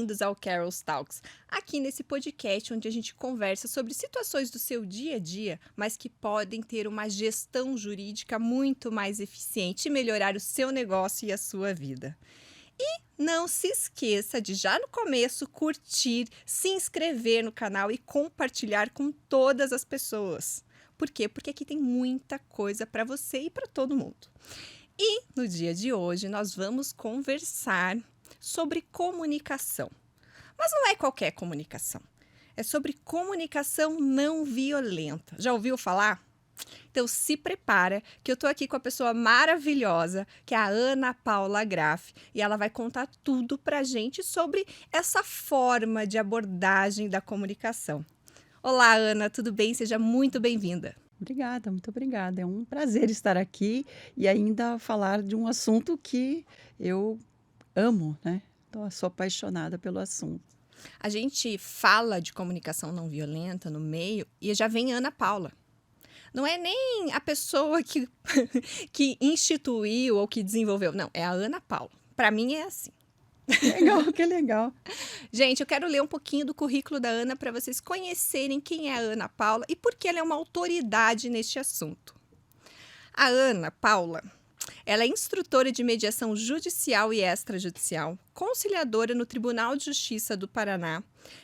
bem-vindos ao Carol's Talks. Aqui nesse podcast onde a gente conversa sobre situações do seu dia a dia, mas que podem ter uma gestão jurídica muito mais eficiente e melhorar o seu negócio e a sua vida. E não se esqueça de já no começo curtir, se inscrever no canal e compartilhar com todas as pessoas. Por quê? Porque aqui tem muita coisa para você e para todo mundo. E no dia de hoje nós vamos conversar sobre comunicação. Mas não é qualquer comunicação. É sobre comunicação não violenta. Já ouviu falar? Então se prepara que eu tô aqui com a pessoa maravilhosa, que é a Ana Paula Graff, e ela vai contar tudo pra gente sobre essa forma de abordagem da comunicação. Olá, Ana, tudo bem? Seja muito bem-vinda. Obrigada, muito obrigada. É um prazer estar aqui e ainda falar de um assunto que eu amo, né? Sou apaixonada pelo assunto. A gente fala de comunicação não violenta no meio e já vem Ana Paula. Não é nem a pessoa que, que instituiu ou que desenvolveu, não, é a Ana Paula. Para mim é assim. Que legal, que legal. Gente, eu quero ler um pouquinho do currículo da Ana para vocês conhecerem quem é a Ana Paula e por que ela é uma autoridade neste assunto. A Ana Paula, ela é instrutora de mediação judicial e extrajudicial, conciliadora no Tribunal de Justiça do Paraná,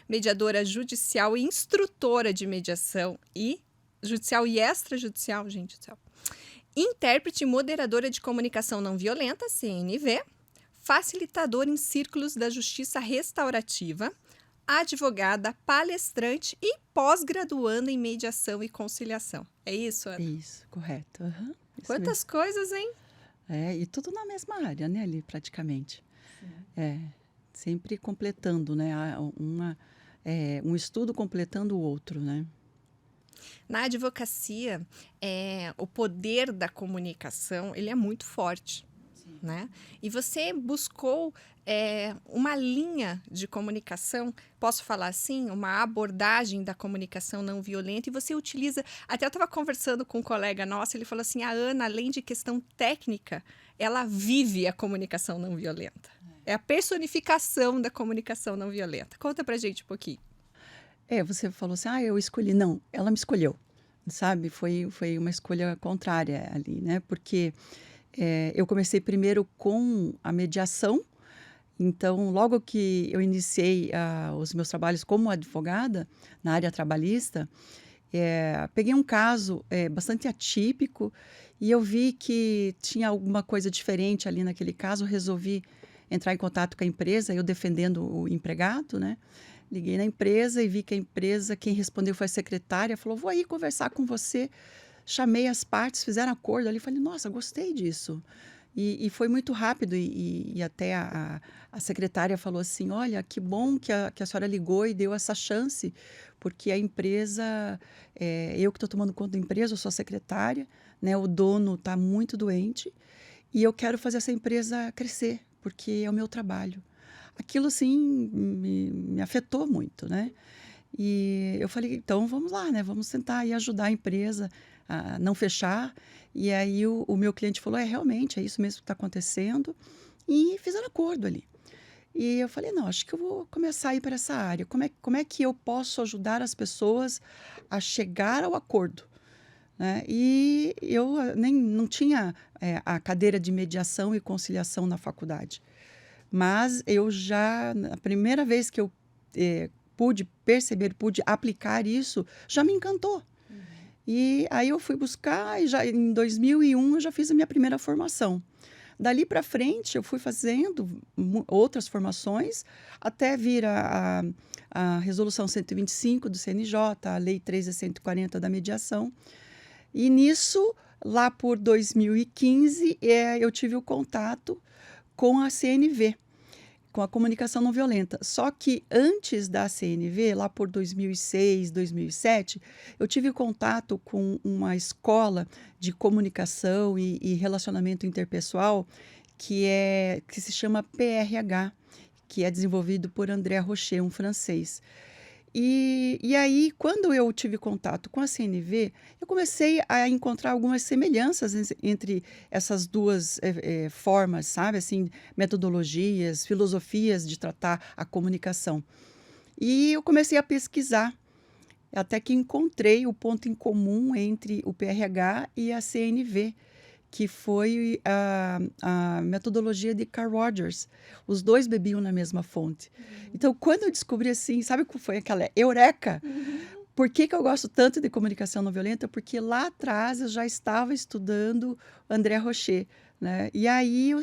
mediadora judicial e instrutora de mediação e judicial e extrajudicial, gente do céu. Intérprete e moderadora de comunicação não violenta, CNV, facilitadora em círculos da justiça restaurativa, advogada, palestrante e pós-graduanda em mediação e conciliação. É isso, Ana? Isso, correto. Uhum, isso Quantas coisas, hein? mesmo. E tudo na mesma área, né, ali, praticamente. É, sempre completando, né? Um estudo completando o outro, né? Na advocacia, o poder da comunicação ele é muito forte. Né? E você buscou uma linha de comunicação, posso falar assim, uma abordagem da comunicação não violenta, e você utiliza, até eu estava conversando com um colega nosso, ele falou assim, a Ana, além de questão técnica, ela vive a comunicação não violenta. É a personificação da comunicação não violenta. Conta pra gente um pouquinho. Você falou assim, eu escolhi. Não, ela me escolheu, sabe? Foi uma escolha contrária ali, né? Porque eu comecei primeiro com a mediação, então, logo que eu iniciei os meus trabalhos como advogada na área trabalhista, peguei um caso bastante atípico e eu vi que tinha alguma coisa diferente ali naquele caso, resolvi entrar em contato com a empresa, eu defendendo o empregado, né? Liguei na empresa e vi que a empresa, quem respondeu foi a secretária, falou, vou aí conversar com você. Chamei as partes, fizeram acordo ali, falei, nossa, gostei disso. E foi muito rápido e até a secretária falou assim, olha, que bom que a senhora ligou e deu essa chance, porque a empresa, eu que estou tomando conta da empresa, eu sou a secretária, né, o dono está muito doente e eu quero fazer essa empresa crescer, porque é o meu trabalho. Aquilo, sim, me afetou muito, né? E eu falei, então vamos lá, né? Vamos tentar e ajudar a empresa a não fechar. E aí o meu cliente falou, realmente, é isso mesmo que está acontecendo. E fizeram acordo ali. E eu falei, não, acho que eu vou começar a ir para essa área. Como é que eu posso ajudar as pessoas a chegar ao acordo? Né? E eu nem não tinha a cadeira de mediação e conciliação na faculdade. Mas eu já, na primeira vez que eu pude perceber, pude aplicar isso, já me encantou. E aí eu fui buscar e já em 2001 eu já fiz a minha primeira formação. Dali para frente eu fui fazendo outras formações até vir a resolução 125 do CNJ, a lei 13.140 da mediação. E nisso, lá por 2015, eu tive o contato com a CNV, com a comunicação não violenta. Só que antes da CNV, lá por 2006, 2007, eu tive contato com uma escola de comunicação e relacionamento interpessoal que se chama PRH, que é desenvolvido por André Rocher, um francês. E aí, quando eu tive contato com a CNV, eu comecei a encontrar algumas semelhanças entre essas duas formas, sabe? Assim, metodologias, filosofias de tratar a comunicação. E eu comecei a pesquisar, até que encontrei o ponto em comum entre o PRH e a CNV, que foi a metodologia de Carl Rogers. Os dois bebiam na mesma fonte. Então, quando eu descobri assim, sabe qual foi aquela eureka? Uhum. Por que que eu gosto tanto de comunicação não violenta? Porque lá atrás eu já estava estudando André Rocher, né? E aí,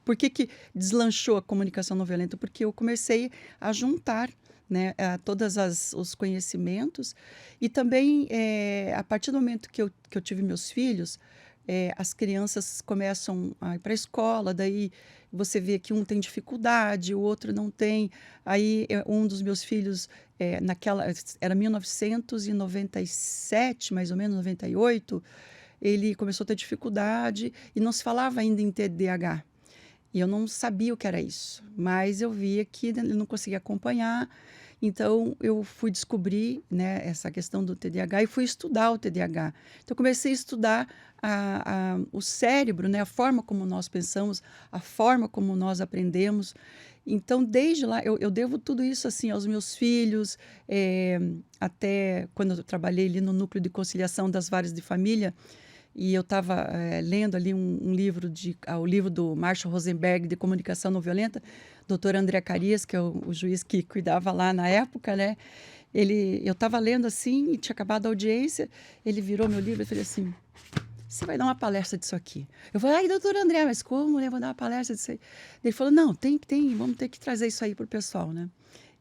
por que que deslanchou a comunicação não violenta? Porque eu comecei a juntar, né, todos os conhecimentos e também, a partir do momento que eu tive meus filhos, as crianças começam a ir para a escola, daí você vê que um tem dificuldade, o outro não tem. Aí, um dos meus filhos, era 1997, mais ou menos, 98, ele começou a ter dificuldade e não se falava ainda em TDAH. E eu não sabia o que era isso, mas eu via que ele não conseguia acompanhar. Então, eu fui descobrir, né, essa questão do TDAH e fui estudar o TDAH. Então, comecei a estudar o cérebro, né, a forma como nós pensamos, a forma como nós aprendemos. Então, desde lá, eu devo tudo isso assim aos meus filhos, até quando eu trabalhei ali no núcleo de conciliação das varas de família, e eu estava lendo ali um livro, o livro do Marshall Rosenberg, de Comunicação Não Violenta, doutor André Carias, que é o juiz que cuidava lá na época, né? Eu estava lendo assim, e tinha acabado a audiência, ele virou meu livro e falou assim, você vai dar uma palestra disso aqui. Eu falei, ai, doutor André, mas como, né? Vou dar uma palestra disso aí. Ele falou, não, tem, vamos ter que trazer isso aí para o pessoal, né?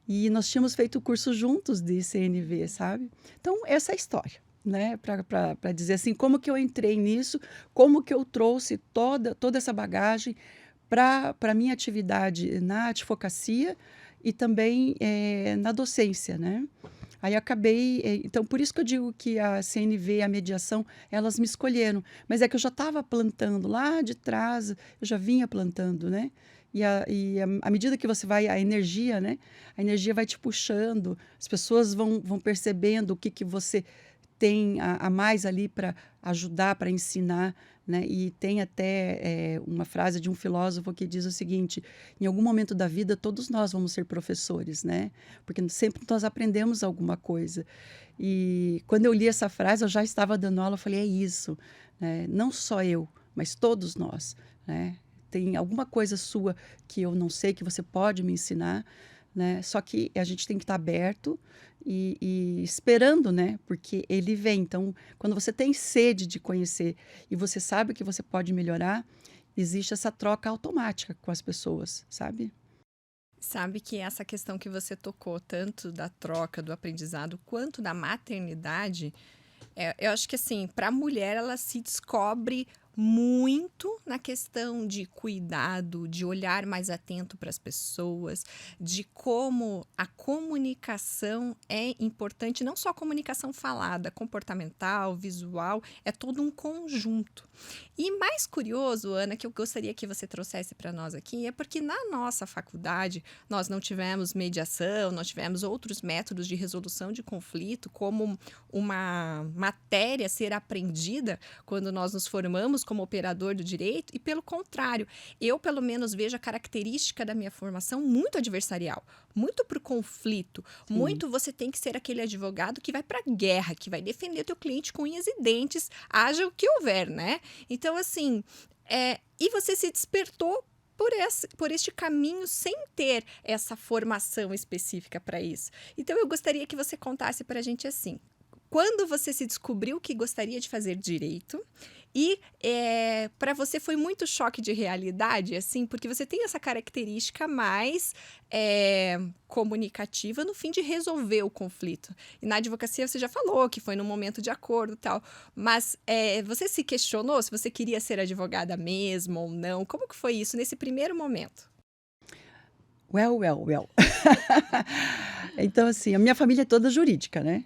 E nós tínhamos feito o curso juntos de CNV, sabe? Então, essa é a história, né? Para dizer assim, como que eu entrei nisso, como que eu trouxe toda essa bagagem para a minha atividade na advocacia e também na docência, né? Aí acabei, então por isso que eu digo que a CNV e a mediação, elas me escolheram, mas é que eu já estava plantando lá de trás, eu já vinha plantando, né? À medida que você vai, a energia, né? A energia vai te puxando, as pessoas vão percebendo o que que você tem a mais ali para ajudar, para ensinar, né? E tem até uma frase de um filósofo que diz o seguinte: em algum momento da vida todos nós vamos ser professores, né? Porque sempre nós aprendemos alguma coisa. E quando eu li essa frase, eu já estava dando aula, eu falei, é isso, né? Não só eu, mas todos nós, né? Tem alguma coisa sua que eu não sei, que você pode me ensinar, né? Só que a gente tem que estar aberto e esperando, né? Porque ele vem. Então, quando você tem sede de conhecer e você sabe que você pode melhorar, existe essa troca automática com as pessoas, sabe? Sabe que essa questão que você tocou, tanto da troca, do aprendizado, quanto da maternidade, eu acho que assim, para a mulher ela se descobre muito na questão de cuidado, de olhar mais atento para as pessoas, de como a comunicação é importante, não só a comunicação falada, comportamental, visual, é todo um conjunto. E mais curioso, Ana, que eu gostaria que você trouxesse para nós aqui, é porque na nossa faculdade nós não tivemos mediação, nós tivemos outros métodos de resolução de conflito, como uma matéria ser aprendida quando nós nos formamos como operador do direito, e pelo contrário, eu pelo menos vejo a característica da minha formação muito adversarial, muito para o conflito, Sim. muito você tem que ser aquele advogado que vai para a guerra, que vai defender teu cliente com unhas e dentes, haja o que houver, né? Então, assim, e você se despertou por este caminho sem ter essa formação específica para isso. Então, eu gostaria que você contasse para a gente assim, quando você se descobriu que gostaria de fazer direito e para você foi muito choque de realidade, assim, porque você tem essa característica mais comunicativa no fim de resolver o conflito. E na advocacia você já falou que foi num momento de acordo e tal, mas você se questionou se você queria ser advogada mesmo ou não? Como que foi isso nesse primeiro momento? Well, well, well. Então, assim, a minha família é toda jurídica, né?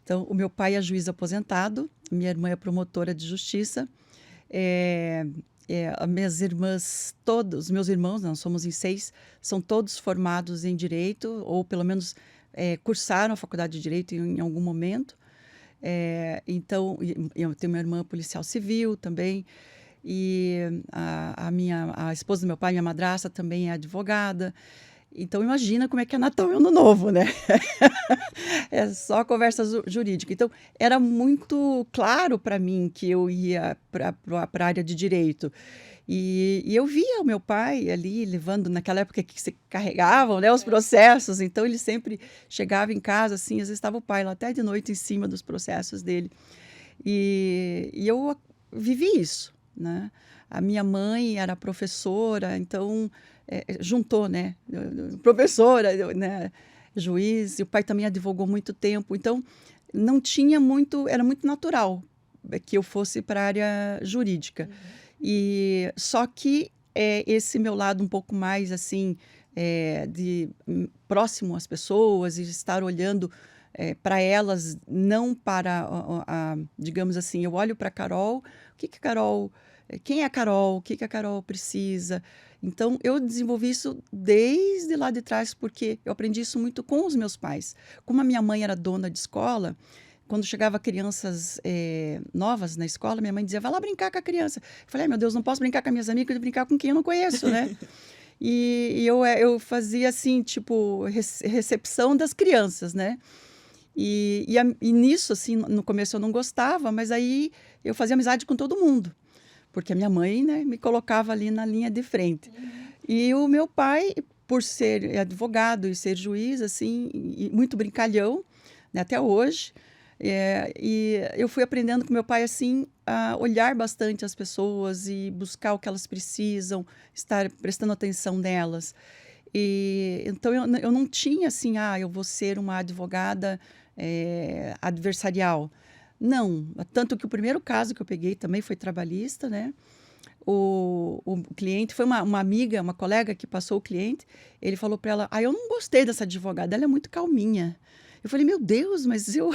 Então, o meu pai é juiz aposentado, minha irmã é promotora de justiça, as minhas irmãs, todos, os meus irmãos, nós somos em 6, são todos formados em direito, ou pelo menos cursaram a faculdade de Direito em algum momento. Então, eu tenho uma irmã policial civil também, e a esposa do meu pai, minha madrasta, também é advogada. Então, imagina como é que é Natal e Ano Novo, né? É só conversa jurídica. Então, era muito claro para mim que eu ia para a área de direito. E eu via o meu pai ali levando, naquela época que se carregavam, né, os processos. Então, ele sempre chegava em casa, assim, às vezes estava o pai lá até de noite em cima dos processos dele. E eu vivi isso, né? A minha mãe era professora, então juntou, né? Professora, né? Juiz, e o pai também advogou muito tempo. Então, não tinha muito, era muito natural que eu fosse para a área jurídica. E só que esse meu lado um pouco mais assim, próximo às pessoas e estar olhando para elas, não para, digamos assim, eu olho para a Carol, quem é a Carol, o que a Carol precisa. Então, eu desenvolvi isso desde lá de trás, porque eu aprendi isso muito com os meus pais. Como a minha mãe era dona de escola, quando chegava crianças novas na escola, minha mãe dizia, vai lá brincar com a criança. Eu falei, ai, meu Deus, não posso brincar com as minhas amigas, eu brincar com quem eu não conheço, né? E eu fazia assim, tipo, recepção das crianças, né? E nisso, assim, no começo eu não gostava, mas aí eu fazia amizade com todo mundo, porque a minha mãe, né, me colocava ali na linha de frente. E o meu pai, por ser advogado e ser juiz, assim, e muito brincalhão, né, até hoje, e eu fui aprendendo com meu pai, assim, a olhar bastante as pessoas e buscar o que elas precisam, estar prestando atenção nelas. Então, eu não tinha assim, eu vou ser uma advogada adversarial. Não, tanto que o primeiro caso que eu peguei também foi trabalhista, né? O cliente, foi uma amiga, uma colega que passou o cliente, ele falou para ela, eu não gostei dessa advogada, ela é muito calminha. Eu falei, meu Deus, mas eu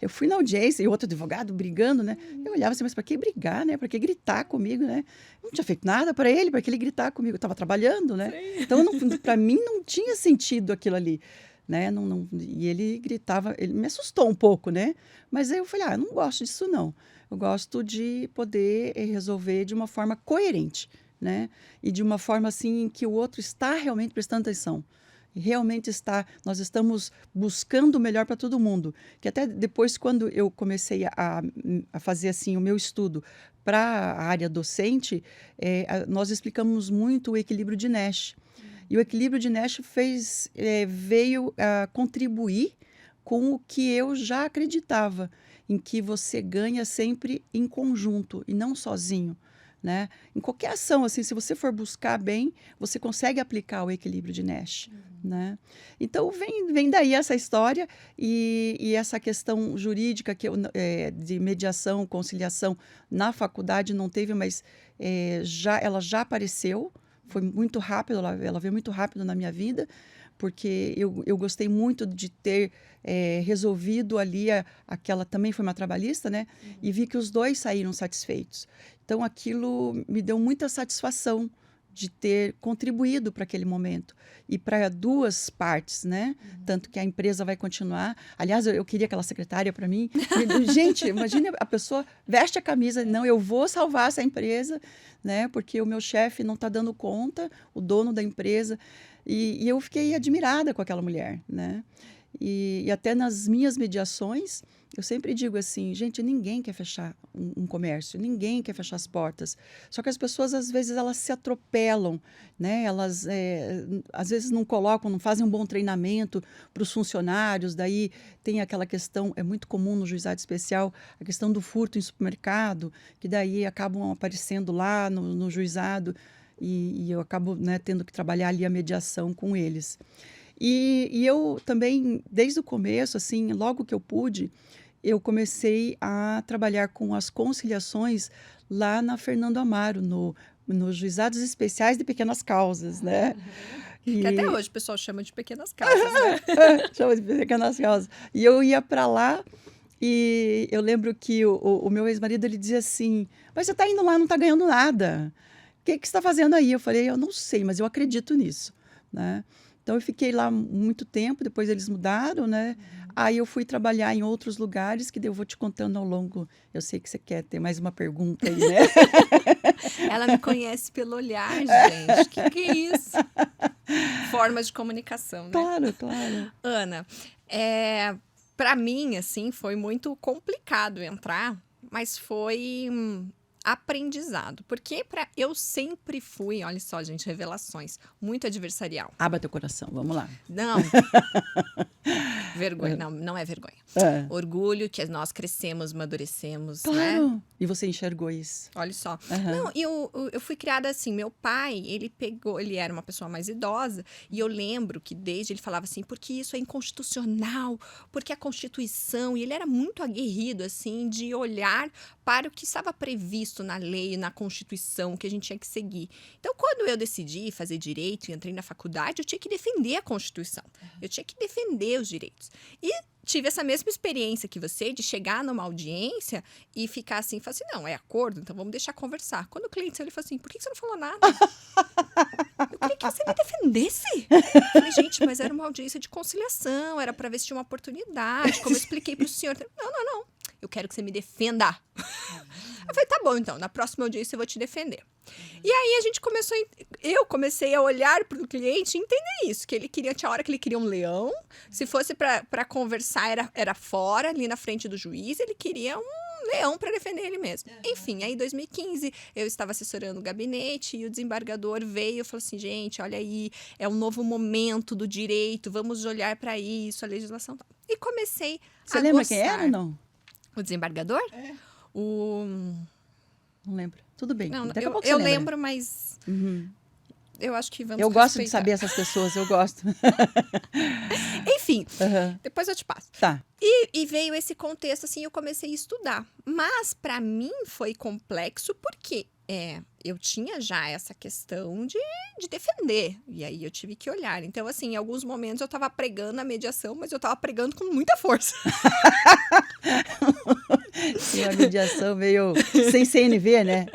fui na audiência e outro advogado brigando, né? Eu olhava assim, mas para que brigar, né? Para que gritar comigo, né? Eu não tinha feito nada para ele gritar comigo. Eu estava trabalhando, né? Sim. Então, para mim, não tinha sentido aquilo ali, né? E ele gritava, ele me assustou um pouco, né? Mas aí eu falei, eu não gosto disso, não. Eu gosto de poder resolver de uma forma coerente, né? E de uma forma, assim, que o outro está realmente prestando atenção. Realmente nós estamos buscando o melhor para todo mundo. Que até depois, quando eu comecei a fazer assim o meu estudo para a área docente, nós explicamos muito o equilíbrio de Nash. E o equilíbrio de Nash veio a contribuir com o que eu já acreditava, em que você ganha sempre em conjunto e não sozinho. Né? Em qualquer ação, assim, se você for buscar bem, você consegue aplicar o equilíbrio de Nash. Né? Então, vem daí essa história e essa questão jurídica de mediação, conciliação, na faculdade não teve, mas ela já apareceu, foi muito rápido, ela veio muito rápido na minha vida, porque eu gostei muito de ter resolvido ali, aquela também foi uma trabalhista, né? E vi que os dois saíram satisfeitos. Então, aquilo me deu muita satisfação de ter contribuído para aquele momento. E para duas partes, né? Tanto que a empresa vai continuar. Aliás, eu queria aquela secretária para mim. Gente, imagine a pessoa veste a camisa, não, eu vou salvar essa empresa, né? Porque o meu chefe não está dando conta, o dono da empresa. E eu fiquei admirada com aquela mulher, né? E até nas minhas mediações, eu sempre digo assim, gente, ninguém quer fechar um comércio, ninguém quer fechar as portas. Só que as pessoas, às vezes, elas se atropelam, né? Elas, às vezes, não fazem um bom treinamento para os funcionários, daí tem aquela questão, é muito comum no juizado especial, a questão do furto em supermercado, que daí acabam aparecendo lá no juizado, e eu acabo, né, tendo que trabalhar ali a mediação com eles. E eu também, desde o começo, assim, logo que eu pude, eu comecei a trabalhar com as conciliações lá na Fernando Amaro, nos juizados especiais de pequenas causas, né? Que até hoje o pessoal chama de pequenas causas, né? Chama de pequenas causas. E eu ia para lá e eu lembro que o meu ex-marido, ele dizia assim, mas você está indo lá, não está ganhando nada. O que você está fazendo aí? Eu falei, eu não sei, mas eu acredito nisso, né? Então, eu fiquei lá muito tempo, depois eles mudaram, né? Aí eu fui trabalhar em outros lugares, que daí eu vou te contando ao longo. Eu sei que você quer ter mais uma pergunta aí, né? Ela me conhece pelo olhar, gente. Que é isso? Formas de comunicação, né? Claro, claro. Ana, para mim, assim, foi muito complicado entrar, mas foi aprendizado. Porque eu sempre fui, olha só, gente, revelações, muito adversarial. Abra teu coração, vamos lá. Não, vergonha, não é vergonha. É. Orgulho que nós crescemos, amadurecemos, né? Claro. E você enxergou isso. Olha só. Aham. Não, eu fui criada assim. Meu pai, ele era uma pessoa mais idosa, e eu lembro que desde ele falava assim, porque isso é inconstitucional, porque a Constituição, e ele era muito aguerrido, assim, de olhar para o que estava previsto na lei, na Constituição, que a gente tinha que seguir. Então, quando eu decidi fazer direito e entrei na faculdade, eu tinha que defender a Constituição. Eu tinha que defender os direitos. E tive essa mesma experiência que você, de chegar numa audiência e ficar assim, falar assim, não, é acordo, então vamos deixar conversar. Quando o cliente saiu, ele falou assim, por que você não falou nada? Eu queria que você me defendesse. Eu falei, gente, mas era uma audiência de conciliação, era para ver se tinha uma oportunidade, como eu expliquei para o senhor. Não, eu quero que você me defenda. Eu falei, tá bom, então, na próxima audiência eu vou te defender. E aí eu comecei a olhar para o cliente e entender isso, que ele queria, tinha hora que ele queria um leão, se fosse para conversar era fora, ali na frente do juiz, ele queria um leão para defender ele mesmo. Enfim, aí em 2015 eu estava assessorando o gabinete e o desembargador veio e falou assim, gente, olha aí, é um novo momento do direito, vamos olhar para isso, a legislação tal. E comecei Você a lembra gostar. quem era ou não? O desembargador? O... Não lembro. Tudo bem. Não, Daqui a pouco você eu lembra. lembro, mas eu acho que vamos Eu gosto de respeitar. saber essas pessoas, eu gosto. Enfim, Aham. depois eu te passo. Tá. E veio esse contexto, assim, eu comecei a estudar. Mas, para mim, foi complexo porque eu tinha já essa questão de defender. E aí, eu tive que olhar. Então, assim, em alguns momentos eu estava pregando a mediação, mas eu estava pregando com muita força. E uma mediação meio sem CNV, né?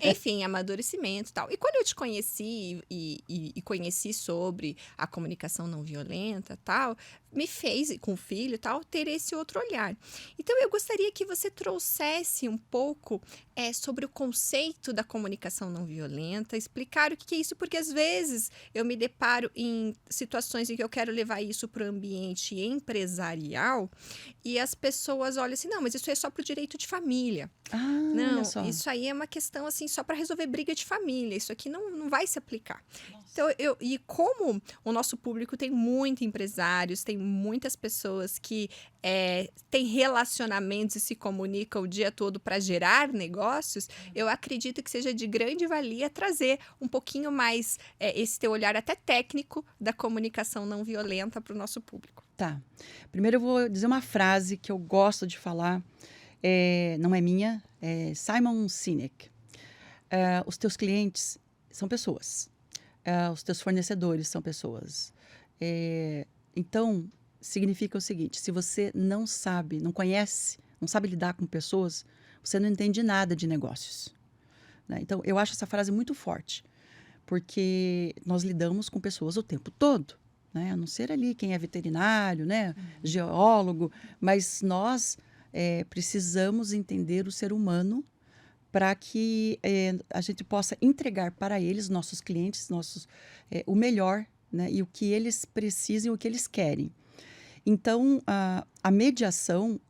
Enfim, amadurecimento e tal. E quando eu te conheci e conheci sobre a comunicação não violenta e tal, me fez, com o filho e tal, ter esse outro olhar. Então, eu gostaria que você trouxesse um pouco sobre o conceito da comunicação não violenta, explicar o que é isso, porque às vezes eu me deparo em situações em que eu quero levar isso para o ambiente empresarial e as pessoas olham assim, não, mas isso é só para o direito de família. Ah, Não, olha só. isso aí é uma questão assim só para resolver briga de família. Isso aqui não vai se aplicar. Então, e como o nosso público tem muitos empresários, tem muitas pessoas que têm relacionamentos e se comunicam o dia todo para gerar negócios, eu acredito que seja de grande valia trazer um pouquinho mais esse teu olhar até técnico da comunicação não violenta para o nosso público. Tá. Primeiro eu vou dizer uma frase que eu gosto de falar. Não é minha, é Simon Sinek. Os teus clientes são pessoas. Os teus fornecedores são pessoas. Então, significa o seguinte, se você não sabe, não conhece, não sabe lidar com pessoas, você não entende nada de negócios. Né? Então, eu acho essa frase muito forte, porque nós lidamos com pessoas o tempo todo. Né? A não ser ali quem é veterinário, né? Geólogo, mas nós precisamos entender o ser humano para que a gente possa entregar para eles, nossos clientes, o melhor, né? E o que eles precisam e o que eles querem. Então, a mediação,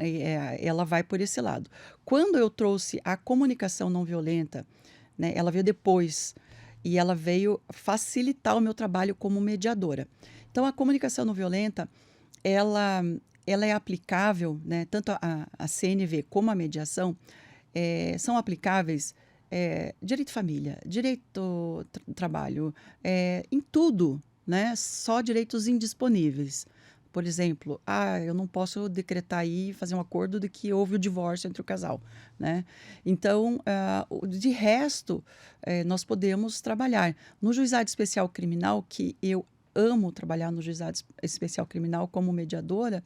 ela vai por esse lado. Quando eu trouxe a comunicação não violenta, né, ela veio depois e ela veio facilitar o meu trabalho como mediadora. Então, a comunicação não violenta, ela é aplicável, né, tanto a CNV como a mediação, são aplicáveis direito de família, direito trabalho, em tudo, né, só direitos indisponíveis. Por exemplo, eu não posso decretar aí, fazer um acordo de que houve o divórcio entre o casal, né? Então, de resto, nós podemos trabalhar. No Juizado Especial Criminal, que eu amo trabalhar no Juizado Especial Criminal como mediadora,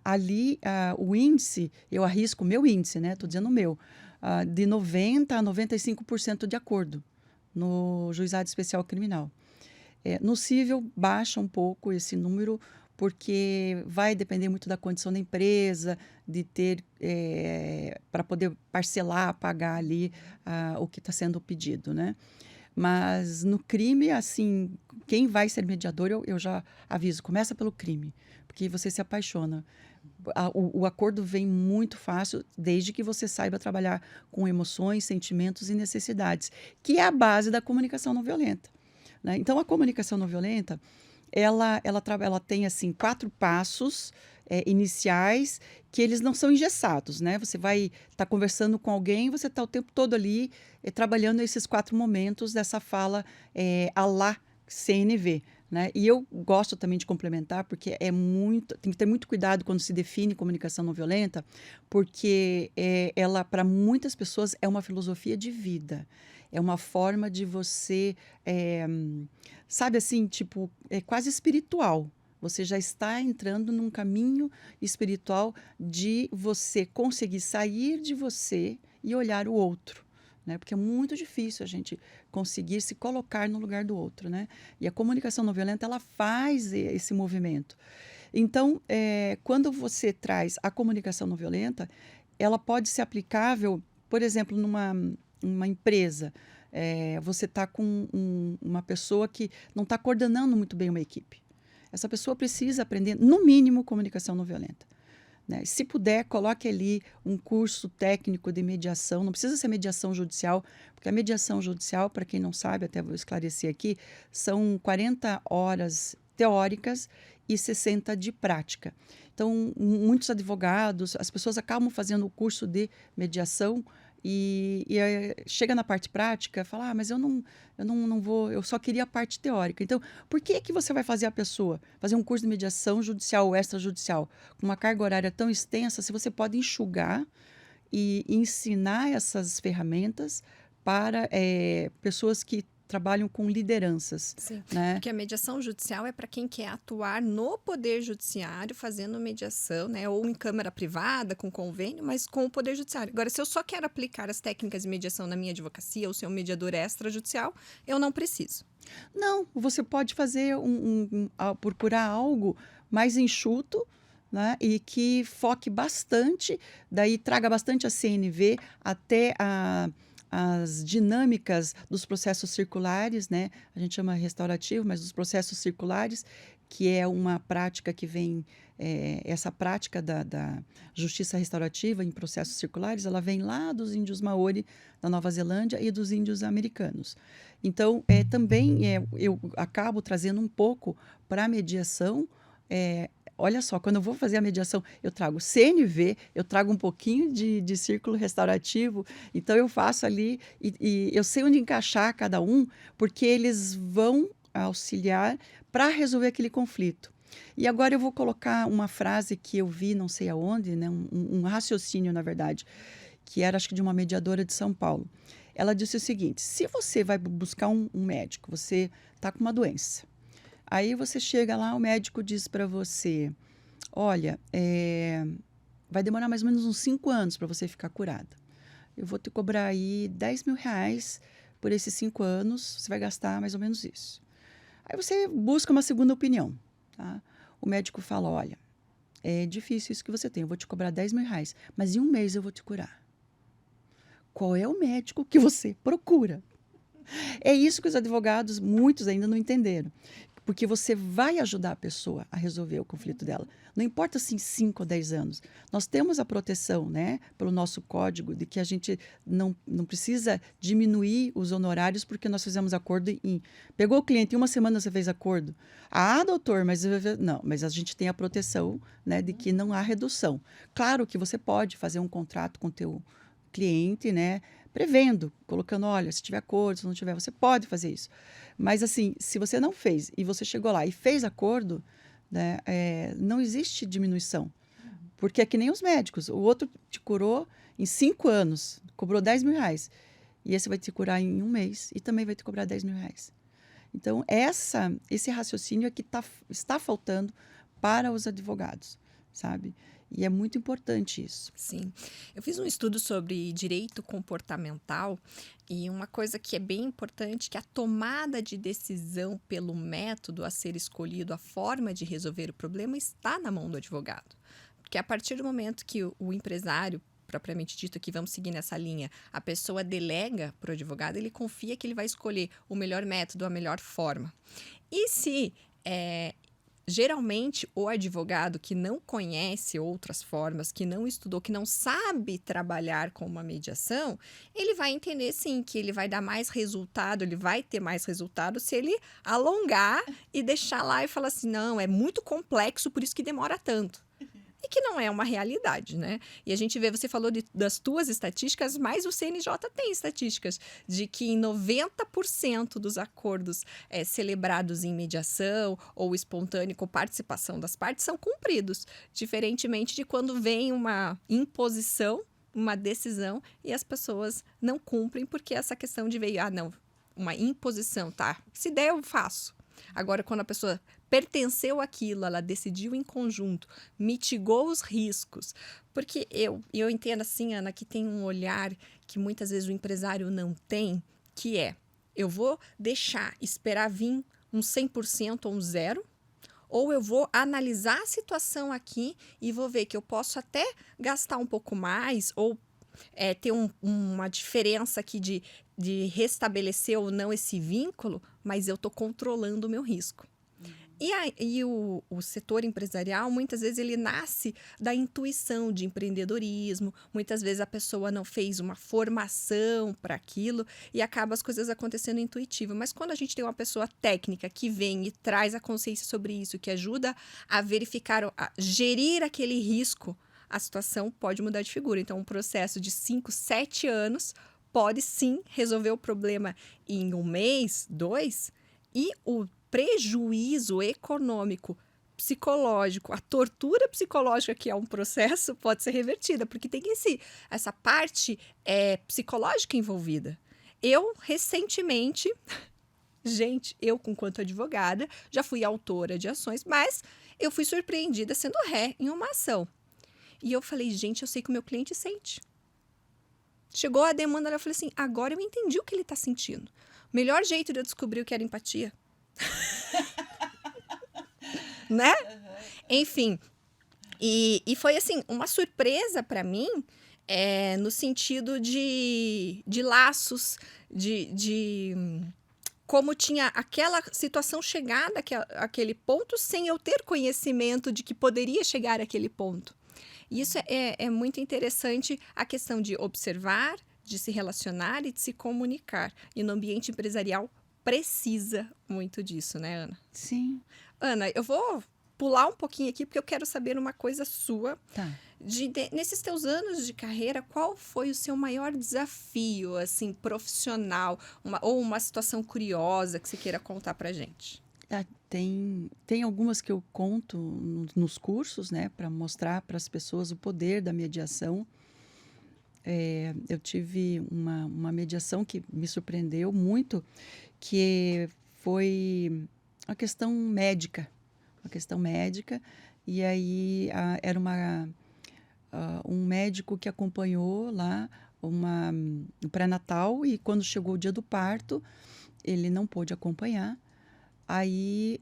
ali o índice, eu arrisco o meu índice, né? Estou dizendo o meu, de 90% a 95% de acordo no Juizado Especial Criminal. No cível, baixa um pouco esse número, porque vai depender muito da condição da empresa, de ter, para poder parcelar, pagar ali o que está sendo pedido, né? Mas no crime, assim, quem vai ser mediador, eu já aviso, começa pelo crime, porque você se apaixona. O acordo vem muito fácil, desde que você saiba trabalhar com emoções, sentimentos e necessidades, que é a base da comunicação não violenta, né? Então, a comunicação não violenta, ela tem, assim, 4 passos, iniciais, que eles não são engessados, né? Você vai estar conversando com alguém, você está o tempo todo ali, trabalhando esses 4 momentos dessa fala, à la CNV, né? E eu gosto também de complementar, porque tem que ter muito cuidado quando se define comunicação não violenta, porque, ela, para muitas pessoas, é uma filosofia de vida. É uma forma de você, sabe assim, tipo, é quase espiritual. Você já está entrando num caminho espiritual de você conseguir sair de você e olhar o outro, né? Porque é muito difícil a gente conseguir se colocar no lugar do outro, né? E a comunicação não violenta, ela faz esse movimento. Então, quando você traz a comunicação não violenta, ela pode ser aplicável, por exemplo, numa empresa. Você está com uma pessoa que não está coordenando muito bem uma equipe. Essa pessoa precisa aprender, no mínimo, comunicação não violenta, né? Se puder, coloque ali um curso técnico de mediação. Não precisa ser mediação judicial, porque a mediação judicial, para quem não sabe, até vou esclarecer aqui, são 40 horas teóricas e 60 de prática. Então, muitos advogados, as pessoas acabam fazendo o curso de mediação e chega na parte prática, fala, mas eu não vou, eu só queria a parte teórica. Então, por que você vai fazer a pessoa fazer um curso de mediação judicial ou extrajudicial com uma carga horária tão extensa, se você pode enxugar e ensinar essas ferramentas para, pessoas que trabalham com lideranças, Sim, né? porque a mediação judicial é para quem quer atuar no poder judiciário fazendo mediação, né? Ou em câmara privada, com convênio, mas com o poder judiciário. Agora, se eu só quero aplicar as técnicas de mediação na minha advocacia ou ser um mediador extrajudicial, eu não preciso. Não, você pode fazer procurar algo mais enxuto, né? E que foque bastante, daí traga bastante a CNV, até as dinâmicas dos processos circulares, né? A gente chama restaurativo, mas dos processos circulares, que é uma prática que vem, essa prática da justiça restaurativa em processos circulares, ela vem lá dos índios Maori, da Nova Zelândia, e dos índios americanos. Então, também eu acabo trazendo um pouco para a mediação. Olha só, quando eu vou fazer a mediação, eu trago CNV, eu trago um pouquinho de círculo restaurativo, então eu faço ali e eu sei onde encaixar cada um, porque eles vão auxiliar para resolver aquele conflito. E agora eu vou colocar uma frase que eu vi, não sei aonde, né, um raciocínio, na verdade, que era, acho que, de uma mediadora de São Paulo. Ela disse o seguinte: se você vai buscar um médico, você está com uma doença. Aí você chega lá, o médico diz para você: olha, vai demorar mais ou menos uns 5 anos para você ficar curada. Eu vou te cobrar aí R$ 10.000 por esses 5 anos, você vai gastar mais ou menos isso. Aí você busca uma segunda opinião, tá? O médico fala: olha, é difícil isso que você tem, eu vou te cobrar R$ 10.000, mas em um mês eu vou te curar. Qual é o médico que você procura? É isso que os advogados, muitos ainda não entenderam. Porque você vai ajudar a pessoa a resolver o conflito dela. Não importa se em 5 ou 10 anos. Nós temos a proteção, né, pelo nosso código, de que a gente não precisa diminuir os honorários porque nós fizemos acordo em... Pegou o cliente, em uma semana você fez acordo. Ah, doutor, mas... Não, mas a gente tem a proteção, né, de que não há redução. Claro que você pode fazer um contrato com o teu cliente, né, prevendo, colocando, olha, se tiver acordo, se não tiver, você pode fazer isso. Mas, assim, se você não fez e você chegou lá e fez acordo, né, não existe diminuição. Porque é que nem os médicos. O outro te curou em 5 anos, cobrou R$ 10.000. E esse vai te curar em um mês e também vai te cobrar R$ 10.000. Então, esse raciocínio é que está faltando para os advogados, sabe? E é muito importante isso. Sim. Eu fiz um estudo sobre direito comportamental e uma coisa que é bem importante, que a tomada de decisão pelo método a ser escolhido, a forma de resolver o problema, está na mão do advogado. Porque a partir do momento que o empresário, propriamente dito, aqui vamos seguir nessa linha, a pessoa delega para o advogado, ele confia que ele vai escolher o melhor método, a melhor forma. E se geralmente, o advogado que não conhece outras formas, que não estudou, que não sabe trabalhar com uma mediação, ele vai entender sim que ele vai dar mais resultado, ele vai ter mais resultado se ele alongar e deixar lá e falar assim, não, é muito complexo, por isso que demora tanto. E que não é uma realidade, né? E a gente vê, você falou das tuas estatísticas, mas o CNJ tem estatísticas de que em 90% dos acordos celebrados em mediação ou espontâneo com participação das partes são cumpridos, diferentemente de quando vem uma imposição, uma decisão e as pessoas não cumprem porque essa questão de veio, não, uma imposição, tá? Se der, eu faço. Agora, quando a pessoa pertenceu àquilo, ela decidiu em conjunto, mitigou os riscos. Porque eu entendo assim, Ana, que tem um olhar que muitas vezes o empresário não tem, que é, eu vou esperar vir um 100% ou um zero, ou eu vou analisar a situação aqui e vou ver que eu posso até gastar um pouco mais, ou ter uma diferença aqui de restabelecer ou não esse vínculo, mas eu estou controlando o meu risco. E o setor empresarial, muitas vezes, ele nasce da intuição de empreendedorismo, muitas vezes a pessoa não fez uma formação para aquilo e acaba as coisas acontecendo intuitivo. Mas quando a gente tem uma pessoa técnica que vem e traz a consciência sobre isso, que ajuda a verificar, a gerir aquele risco, a situação pode mudar de figura. Então, um processo de 5, 7 anos pode sim resolver o problema em 1 mês, 2, e o prejuízo econômico, psicológico, a tortura psicológica que é um processo pode ser revertida, porque tem essa parte psicológica envolvida. Eu, recentemente, eu, enquanto advogada, já fui autora de ações, mas eu fui surpreendida sendo ré em uma ação. E eu falei, gente, eu sei que o meu cliente sente. Chegou a demanda, eu falei assim, agora eu entendi o que ele está sentindo. O melhor jeito de eu descobrir o que era empatia. Né? Enfim, e foi assim, uma surpresa para mim, no sentido de laços, de como tinha aquela situação chegada àquele ponto sem eu ter conhecimento de que poderia chegar àquele ponto. E isso é muito interessante, a questão de observar, de se relacionar e de se comunicar. E no ambiente empresarial precisa muito disso, né, Ana? Sim. Ana, eu vou pular um pouquinho aqui, porque eu quero saber uma coisa sua. Tá. Nesses teus anos de carreira, qual foi o seu maior desafio, assim, profissional? Ou uma situação curiosa que você queira contar pra gente? Tem algumas que eu conto nos cursos, né, para mostrar para as pessoas o poder da mediação. Eu tive uma mediação que me surpreendeu muito, que foi uma questão médica. E aí era um médico que acompanhou lá um pré-natal, e quando chegou o dia do parto, ele não pôde acompanhar. Aí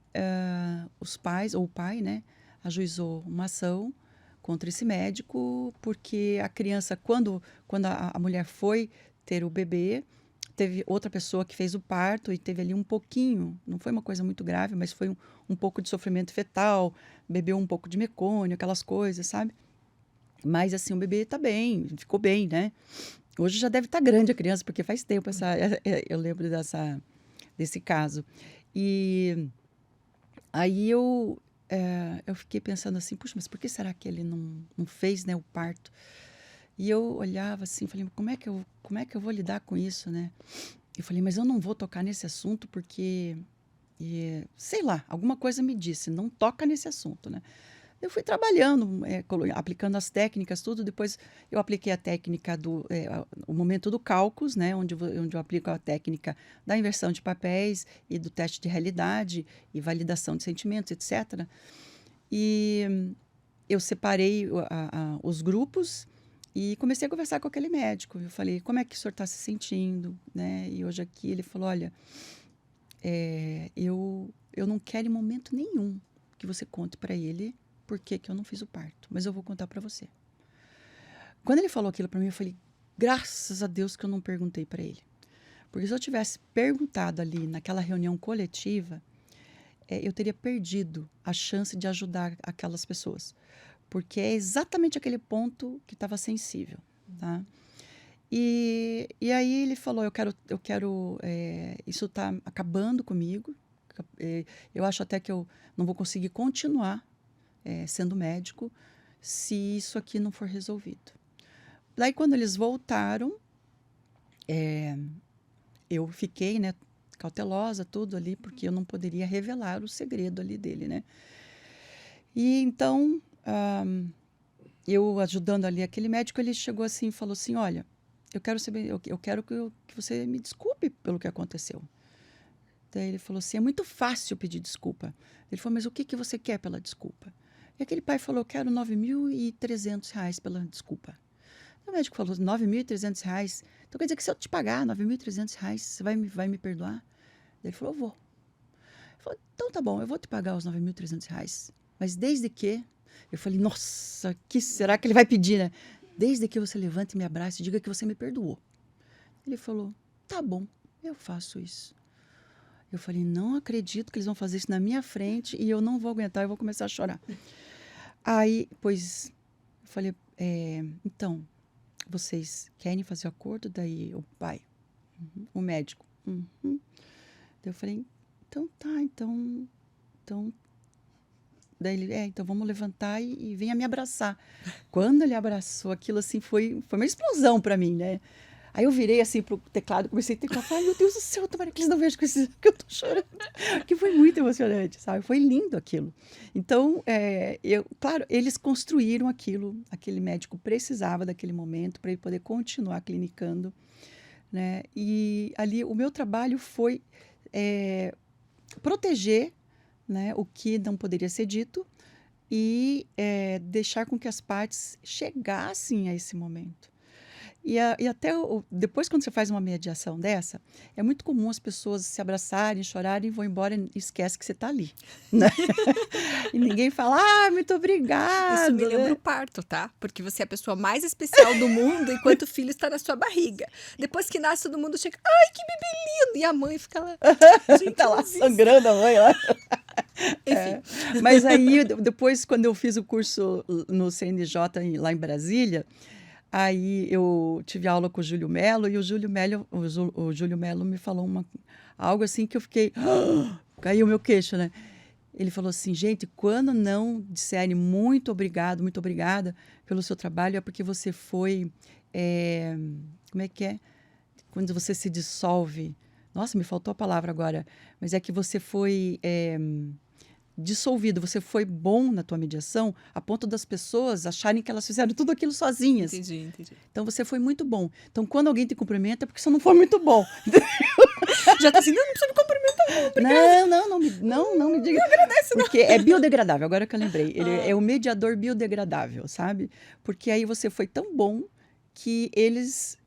os pais, ou o pai, né, ajuizou uma ação contra esse médico, porque a criança, quando a mulher foi ter o bebê, teve outra pessoa que fez o parto e teve ali um pouquinho, não foi uma coisa muito grave, mas foi um pouco de sofrimento fetal, bebeu um pouco de mecônio, aquelas coisas, sabe? Mas assim, o bebê tá bem, ficou bem, né? Hoje já deve estar grande a criança, porque faz tempo eu lembro desse caso. E aí eu fiquei pensando assim, puxa, mas por que será que ele não fez, né, o parto? E eu olhava assim, falei, como é que eu vou lidar com isso, né? Eu falei, mas eu não vou tocar nesse assunto porque, sei lá, alguma coisa me disse, não toca nesse assunto, né? Eu fui trabalhando, aplicando as técnicas, tudo. Depois eu apliquei a técnica o momento do cálculos, né, onde eu aplico a técnica da inversão de papéis e do teste de realidade e validação de sentimentos, etc. E eu separei os grupos e comecei a conversar com aquele médico. Eu falei, como é que o senhor está se sentindo? Né? E hoje aqui ele falou, olha, eu não quero em momento nenhum que você conte para ele por que eu não fiz o parto, mas eu vou contar para você. Quando ele falou aquilo para mim, eu falei, graças a Deus que eu não perguntei para ele. Porque se eu tivesse perguntado ali naquela reunião coletiva, eu teria perdido a chance de ajudar aquelas pessoas. Porque é exatamente aquele ponto que estava sensível, tá? E aí ele falou, isso está acabando comigo, eu acho até que eu não vou conseguir continuar sendo médico se isso aqui não for resolvido. Daí, quando eles voltaram, eu fiquei, né, cautelosa, tudo ali, porque eu não poderia revelar o segredo ali dele, né? E então, eu ajudando ali aquele médico, ele chegou assim e falou assim, olha, eu quero saber, eu quero que você me desculpe pelo que aconteceu. Daí ele falou assim, é muito fácil pedir desculpa. Ele falou, mas o que você quer pela desculpa? E aquele pai falou, eu quero R$9.300 pela desculpa. O médico falou, R$9.300? Então quer dizer que se eu te pagar R$9.300, você vai me perdoar? Daí ele falou, eu vou. Ele falou, então tá bom, eu vou te pagar os R$9.300. Mas desde que... Eu falei, nossa, que será que ele vai pedir, né? Desde que você levante e me abrace e diga que você me perdoou. Ele falou, tá bom, eu faço isso. Eu falei, não acredito que eles vão fazer isso na minha frente e eu não vou aguentar, eu vou começar a chorar. Aí, pois, eu falei, então, vocês querem fazer o acordo? Daí o pai, o médico. Daí eu falei, então tá, então... Daí ele, então vamos levantar e venha me abraçar. Quando ele abraçou, aquilo assim foi uma explosão para mim, né? Aí eu virei assim pro teclado, comecei a teclar, ai meu Deus do céu, tomara que eles não vejam que eu tô chorando. Que foi muito emocionante, sabe? Foi lindo aquilo. Então, claro, eles construíram aquilo, aquele médico precisava daquele momento para ele poder continuar clinicando, né? E ali o meu trabalho foi proteger, né, o que não poderia ser dito e deixar com que as partes chegassem a esse momento. E até depois, quando você faz uma mediação dessa, é muito comum as pessoas se abraçarem, chorarem, vão embora e esquece que você está ali. Né? E ninguém fala, muito obrigada. Isso me lembra o parto, tá? Porque você é a pessoa mais especial do mundo enquanto o filho está na sua barriga. Depois que nasce, todo mundo chega, ai, que bebê lindo! E a mãe fica lá, gente, tá lá sangrando a mãe lá. Enfim. Mas aí, depois, quando eu fiz o curso no CNJ lá em Brasília, aí eu tive aula com o Júlio Melo e o Júlio Melo me falou algo assim que eu fiquei... caiu o meu queixo, né? Ele falou assim, gente, quando não disserem muito obrigada pelo seu trabalho, é porque você foi... como é que é? Quando você se dissolve... Nossa, me faltou a palavra agora. Mas é que você foi... dissolvido, você foi bom na tua mediação a ponto das pessoas acharem que elas fizeram tudo aquilo sozinhas. Entendi. Então, você foi muito bom. Então, quando alguém te cumprimenta, é porque você não foi muito bom. Já tá assim, não precisa me cumprimentar, não me diga. Não agradece, não. Porque é biodegradável, agora que eu lembrei. Ele é o mediador biodegradável, sabe? Porque aí você foi tão bom que eles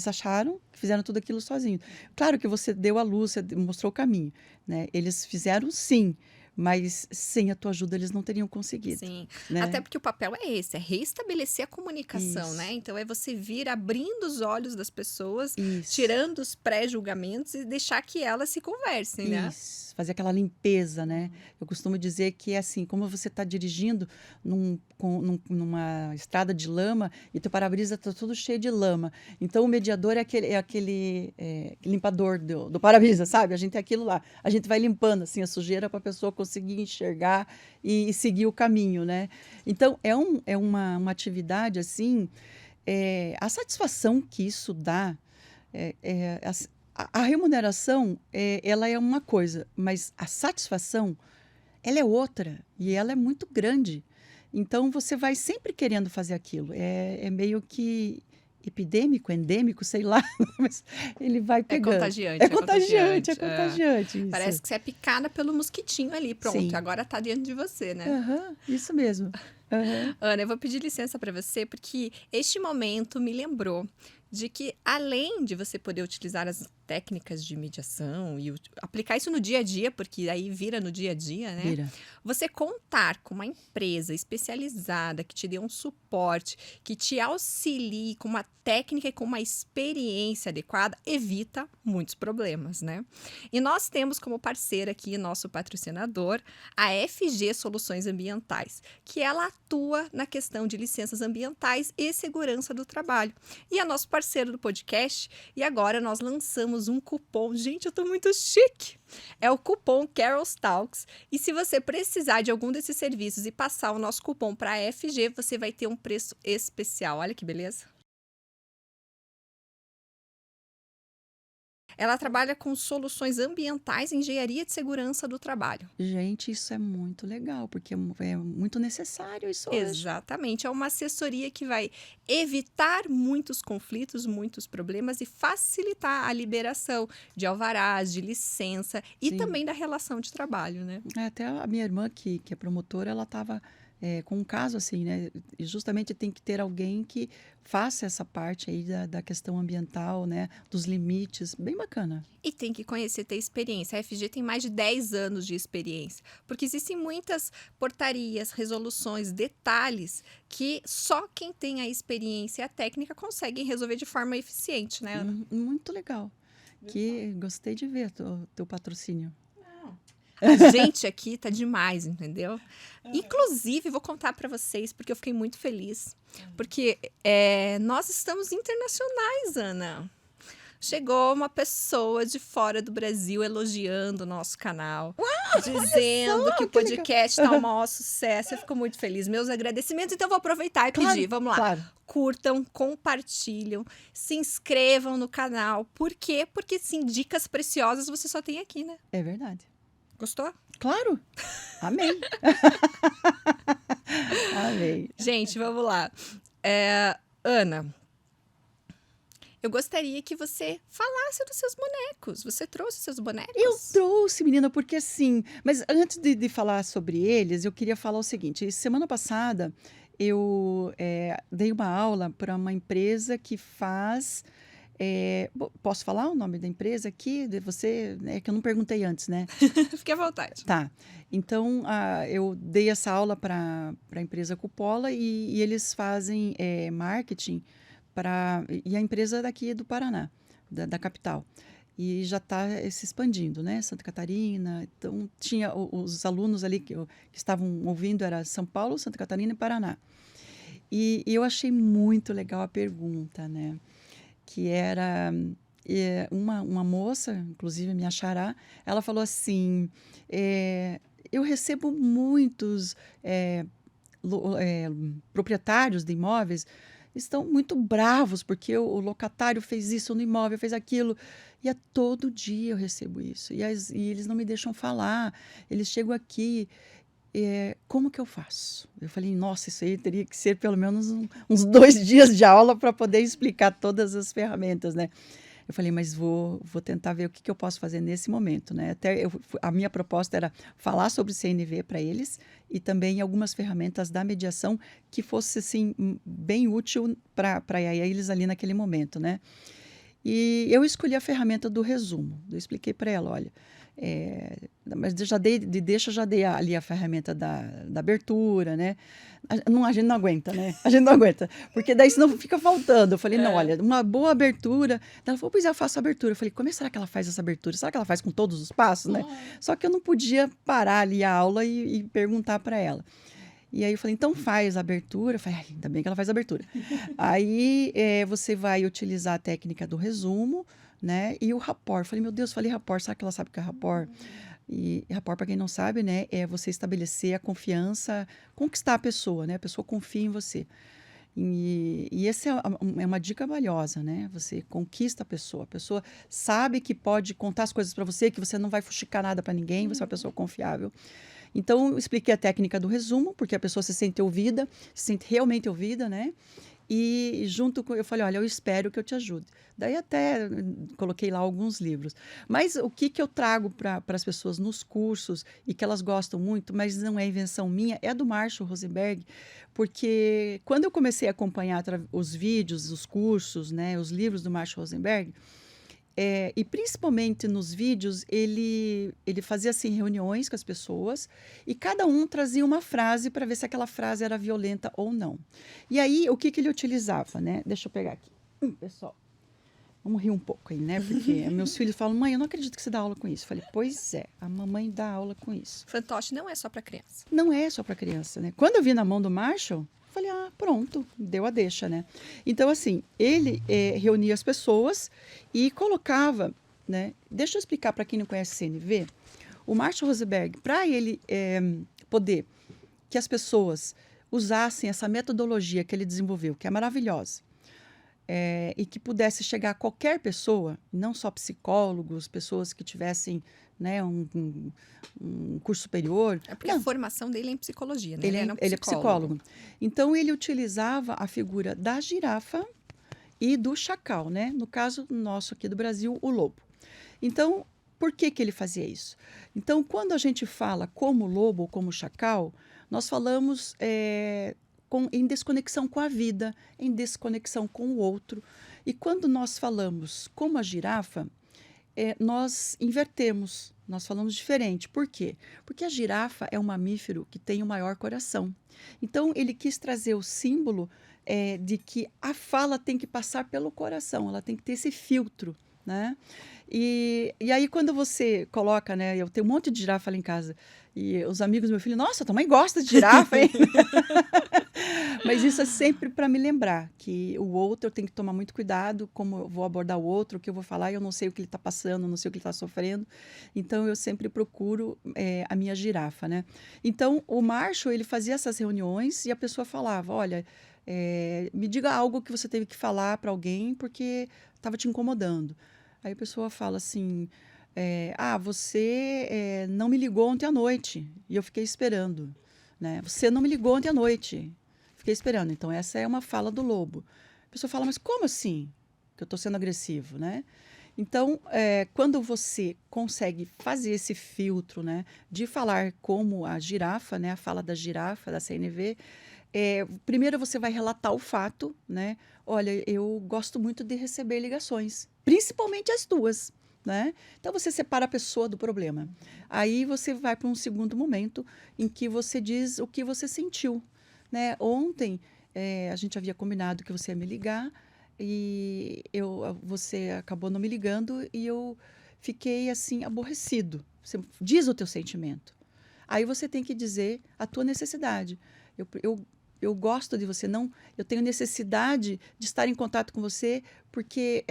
acharam que fizeram tudo aquilo sozinhos. Claro que você deu a luz, você mostrou o caminho, né? Eles fizeram sim, mas sem a tua ajuda eles não teriam conseguido. Sim, né? Até porque o papel é esse, é restabelecer a comunicação, Isso. né? Então é você vir abrindo os olhos das pessoas, Isso. tirando os pré-julgamentos e deixar que elas se conversem, né? Isso, fazer aquela limpeza, né? Eu costumo dizer que é assim, como você está dirigindo numa estrada de lama e teu para-brisa está todo cheio de lama. Então, o mediador é aquele limpador do para-brisa, sabe? A gente é aquilo lá. A gente vai limpando assim, a sujeira para a pessoa conseguir enxergar e seguir o caminho, né? Então, é uma atividade assim, a satisfação que isso dá, a remuneração, ela é uma coisa, mas a satisfação, ela é outra e ela é muito grande. Então, você vai sempre querendo fazer aquilo. É meio que epidêmico, endêmico, sei lá, mas ele vai É pegando. contagiante, É é contagiante, é contagiante. contagiante, Parece isso. que você é picada pelo mosquitinho ali, pronto, Sim. agora tá dentro de você, né? Aham, isso mesmo. Aham. Ana, eu vou pedir licença para você, porque este momento me lembrou de que, além de você poder utilizar as técnicas de mediação e aplicar isso no dia a dia, porque aí vira no dia a dia, né? Vira. Você contar com uma empresa especializada que te dê um suporte, que te auxilie com uma técnica e com uma experiência adequada, evita muitos problemas, né? E nós temos como parceira aqui, nosso patrocinador, a FG Soluções Ambientais, que ela atua na questão de licenças ambientais e segurança do trabalho. E é nosso parceiro do podcast, e agora nós lançamos um cupom. Gente, eu tô muito chique! É o cupom Carol's Talks, e se você precisar de algum desses serviços e passar o nosso cupom para a FG, você vai ter um preço especial. Olha que beleza! Ela trabalha com soluções ambientais e engenharia de segurança do trabalho. Gente, isso é muito legal, porque é muito necessário isso hoje. Exatamente, é uma assessoria que vai evitar muitos conflitos, muitos problemas e facilitar a liberação de alvarás, de licença e Sim. também da relação de trabalho, né? Até a minha irmã, que é promotora, ela estava com um caso assim, né? E justamente tem que ter alguém que faça essa parte aí da questão ambiental, né? Dos limites. Bem bacana. E tem que conhecer, ter experiência. A FG tem mais de 10 anos de experiência, porque existem muitas portarias, resoluções, detalhes que só quem tem a experiência e a técnica conseguem resolver de forma eficiente, né, Ana? Muito legal. Que gostei de ver teu patrocínio. A gente aqui tá demais, entendeu? Inclusive, vou contar para vocês, porque eu fiquei muito feliz. Porque nós estamos internacionais, Ana. Chegou uma pessoa de fora do Brasil elogiando o nosso canal. Dizendo que o que podcast tá um maior sucesso. Eu fico muito feliz. Meus agradecimentos. Então, eu vou aproveitar e pedir. Vamos lá. Claro. Curtam, compartilham, se inscrevam no canal. Por quê? Porque, sim, dicas preciosas você só tem aqui, né? É verdade. Gostou? Claro. Amei. Amei. Gente, vamos lá. Ana, eu gostaria que você falasse dos seus bonecos. Você trouxe seus bonecos? Eu trouxe, menina, porque assim. Mas antes de falar sobre eles, eu queria falar o seguinte: semana passada eu dei uma aula para uma empresa que faz. Posso falar o nome da empresa aqui? Você, que eu não perguntei antes, né? Fique à vontade. Tá. Então, eu dei essa aula para a empresa Cupola e eles fazem marketing e a empresa daqui do Paraná, da capital. E já está se expandindo, né? Santa Catarina. Então, tinha os alunos ali que estavam ouvindo, era São Paulo, Santa Catarina e Paraná. E eu achei muito legal a pergunta, né? Que era uma moça, inclusive minha xará, ela falou assim, eu recebo muitos proprietários de imóveis, estão muito bravos porque o locatário fez isso no imóvel, fez aquilo, e todo dia eu recebo isso, e eles não me deixam falar, eles chegam aqui, como que eu faço? Eu falei, nossa, isso aí teria que ser pelo menos uns 2 dias de aula para poder explicar todas as ferramentas, né? Eu falei, mas vou tentar ver o que eu posso fazer nesse momento, né? Até a minha proposta era falar sobre CNV para eles e também algumas ferramentas da mediação que fosse, assim, bem útil para eles ali naquele momento, né? E eu escolhi a ferramenta do resumo. Eu expliquei para ela, olha, mas já dei ali a ferramenta da abertura, né? A gente não aguenta, né? A gente não aguenta, porque daí senão fica faltando. Eu falei, não, olha, uma boa abertura. Ela falou, pois eu faço a abertura. Eu falei, como será que ela faz essa abertura? Será que ela faz com todos os passos, né? Só que eu não podia parar ali a aula e perguntar para ela. E aí eu falei, então faz a abertura. Eu falei, ainda bem que ela faz a abertura. Aí você vai utilizar a técnica do resumo, né? E o rapport. Eu falei, meu Deus, falei rapport. Sabe que ela sabe o que é rapport? E rapport, para quem não sabe, né? É você estabelecer a confiança, conquistar a pessoa, né? A pessoa confia em você. E essa é uma dica valiosa, né? Você conquista a pessoa sabe que pode contar as coisas para você, que você não vai fuxicar nada para ninguém, você é uma pessoa confiável. Então, eu expliquei a técnica do resumo, porque a pessoa se sente ouvida, se sente realmente ouvida, né? E junto com eu falei: "Olha, eu espero que eu te ajude". Daí até coloquei lá alguns livros. Mas o que que eu trago para as pessoas nos cursos e que elas gostam muito, mas não é invenção minha, é do Marshall Rosenberg, porque quando eu comecei a acompanhar os vídeos, os cursos, né, os livros do Marshall Rosenberg, e principalmente nos vídeos, ele fazia assim reuniões com as pessoas e cada um trazia uma frase para ver se aquela frase era violenta ou não. E aí, o que que ele utilizava, né? Deixa eu pegar aqui. Pessoal, vamos rir um pouco aí, né? Porque meus filhos falam: "Mãe, eu não acredito que você dá aula com isso". Eu falei: "Pois é, a mamãe dá aula com isso". Fantoche não é só para criança. Não é só para criança, né? Quando eu vi na mão do Marshall, falei: "Ah, pronto, deu a deixa, né?". Então, assim, ele reunia as pessoas e colocava, né? Deixa eu explicar para quem não conhece CNV. O Marshall Rosenberg, para ele poder que as pessoas usassem essa metodologia que ele desenvolveu, que é maravilhosa, e que pudesse chegar a qualquer pessoa, não só psicólogos, pessoas que tivessem, né, um curso superior. É porque a formação dele é em psicologia, né? Ele, Era um ele é psicólogo. Então, ele utilizava a figura da girafa e do chacal, né? No caso nosso aqui do Brasil, o lobo. Então, por que que ele fazia isso? Então, quando a gente fala como lobo ou como chacal, nós falamos em desconexão com a vida, em desconexão com o outro. E quando nós falamos como a girafa, nós invertemos, nós falamos diferente. Por quê? Porque a girafa é um mamífero que tem o maior coração. Então, ele quis trazer o símbolo de que a fala tem que passar pelo coração, ela tem que ter esse filtro, né? E aí, quando você coloca, né? Eu tenho um monte de girafa lá em casa, e os amigos do meu filho, nossa, tua mãe gosta de girafa, hein? Mas isso é sempre para me lembrar que o outro eu tenho que tomar muito cuidado, como eu vou abordar o outro, o que eu vou falar, eu não sei o que ele está passando, não sei o que ele está sofrendo. Então, eu sempre procuro a minha girafa, né? Então, o Marshall, ele fazia essas reuniões e a pessoa falava: "Olha, me diga algo que você teve que falar para alguém porque estava te incomodando". Aí a pessoa fala assim: você não me ligou ontem à noite e eu fiquei esperando, né? Você não me ligou ontem à noite, fiquei esperando. Então, essa é uma fala do lobo. A pessoa fala: "Mas como assim que eu estou sendo agressivo, né?". Então, quando você consegue fazer esse filtro, né, de falar como a girafa, né, a fala da girafa, da CNV, primeiro você vai relatar o fato, né? "Olha, eu gosto muito de receber ligações, principalmente as tuas", né? Então, você separa a pessoa do problema. Aí você vai para um segundo momento em que você diz o que você sentiu, né? Ontem, a gente havia combinado que você ia me ligar e você acabou não me ligando e eu fiquei assim aborrecido. Você diz o teu sentimento. Aí você tem que dizer a tua necessidade. Eu gosto de você, não, eu tenho necessidade de estar em contato com você porque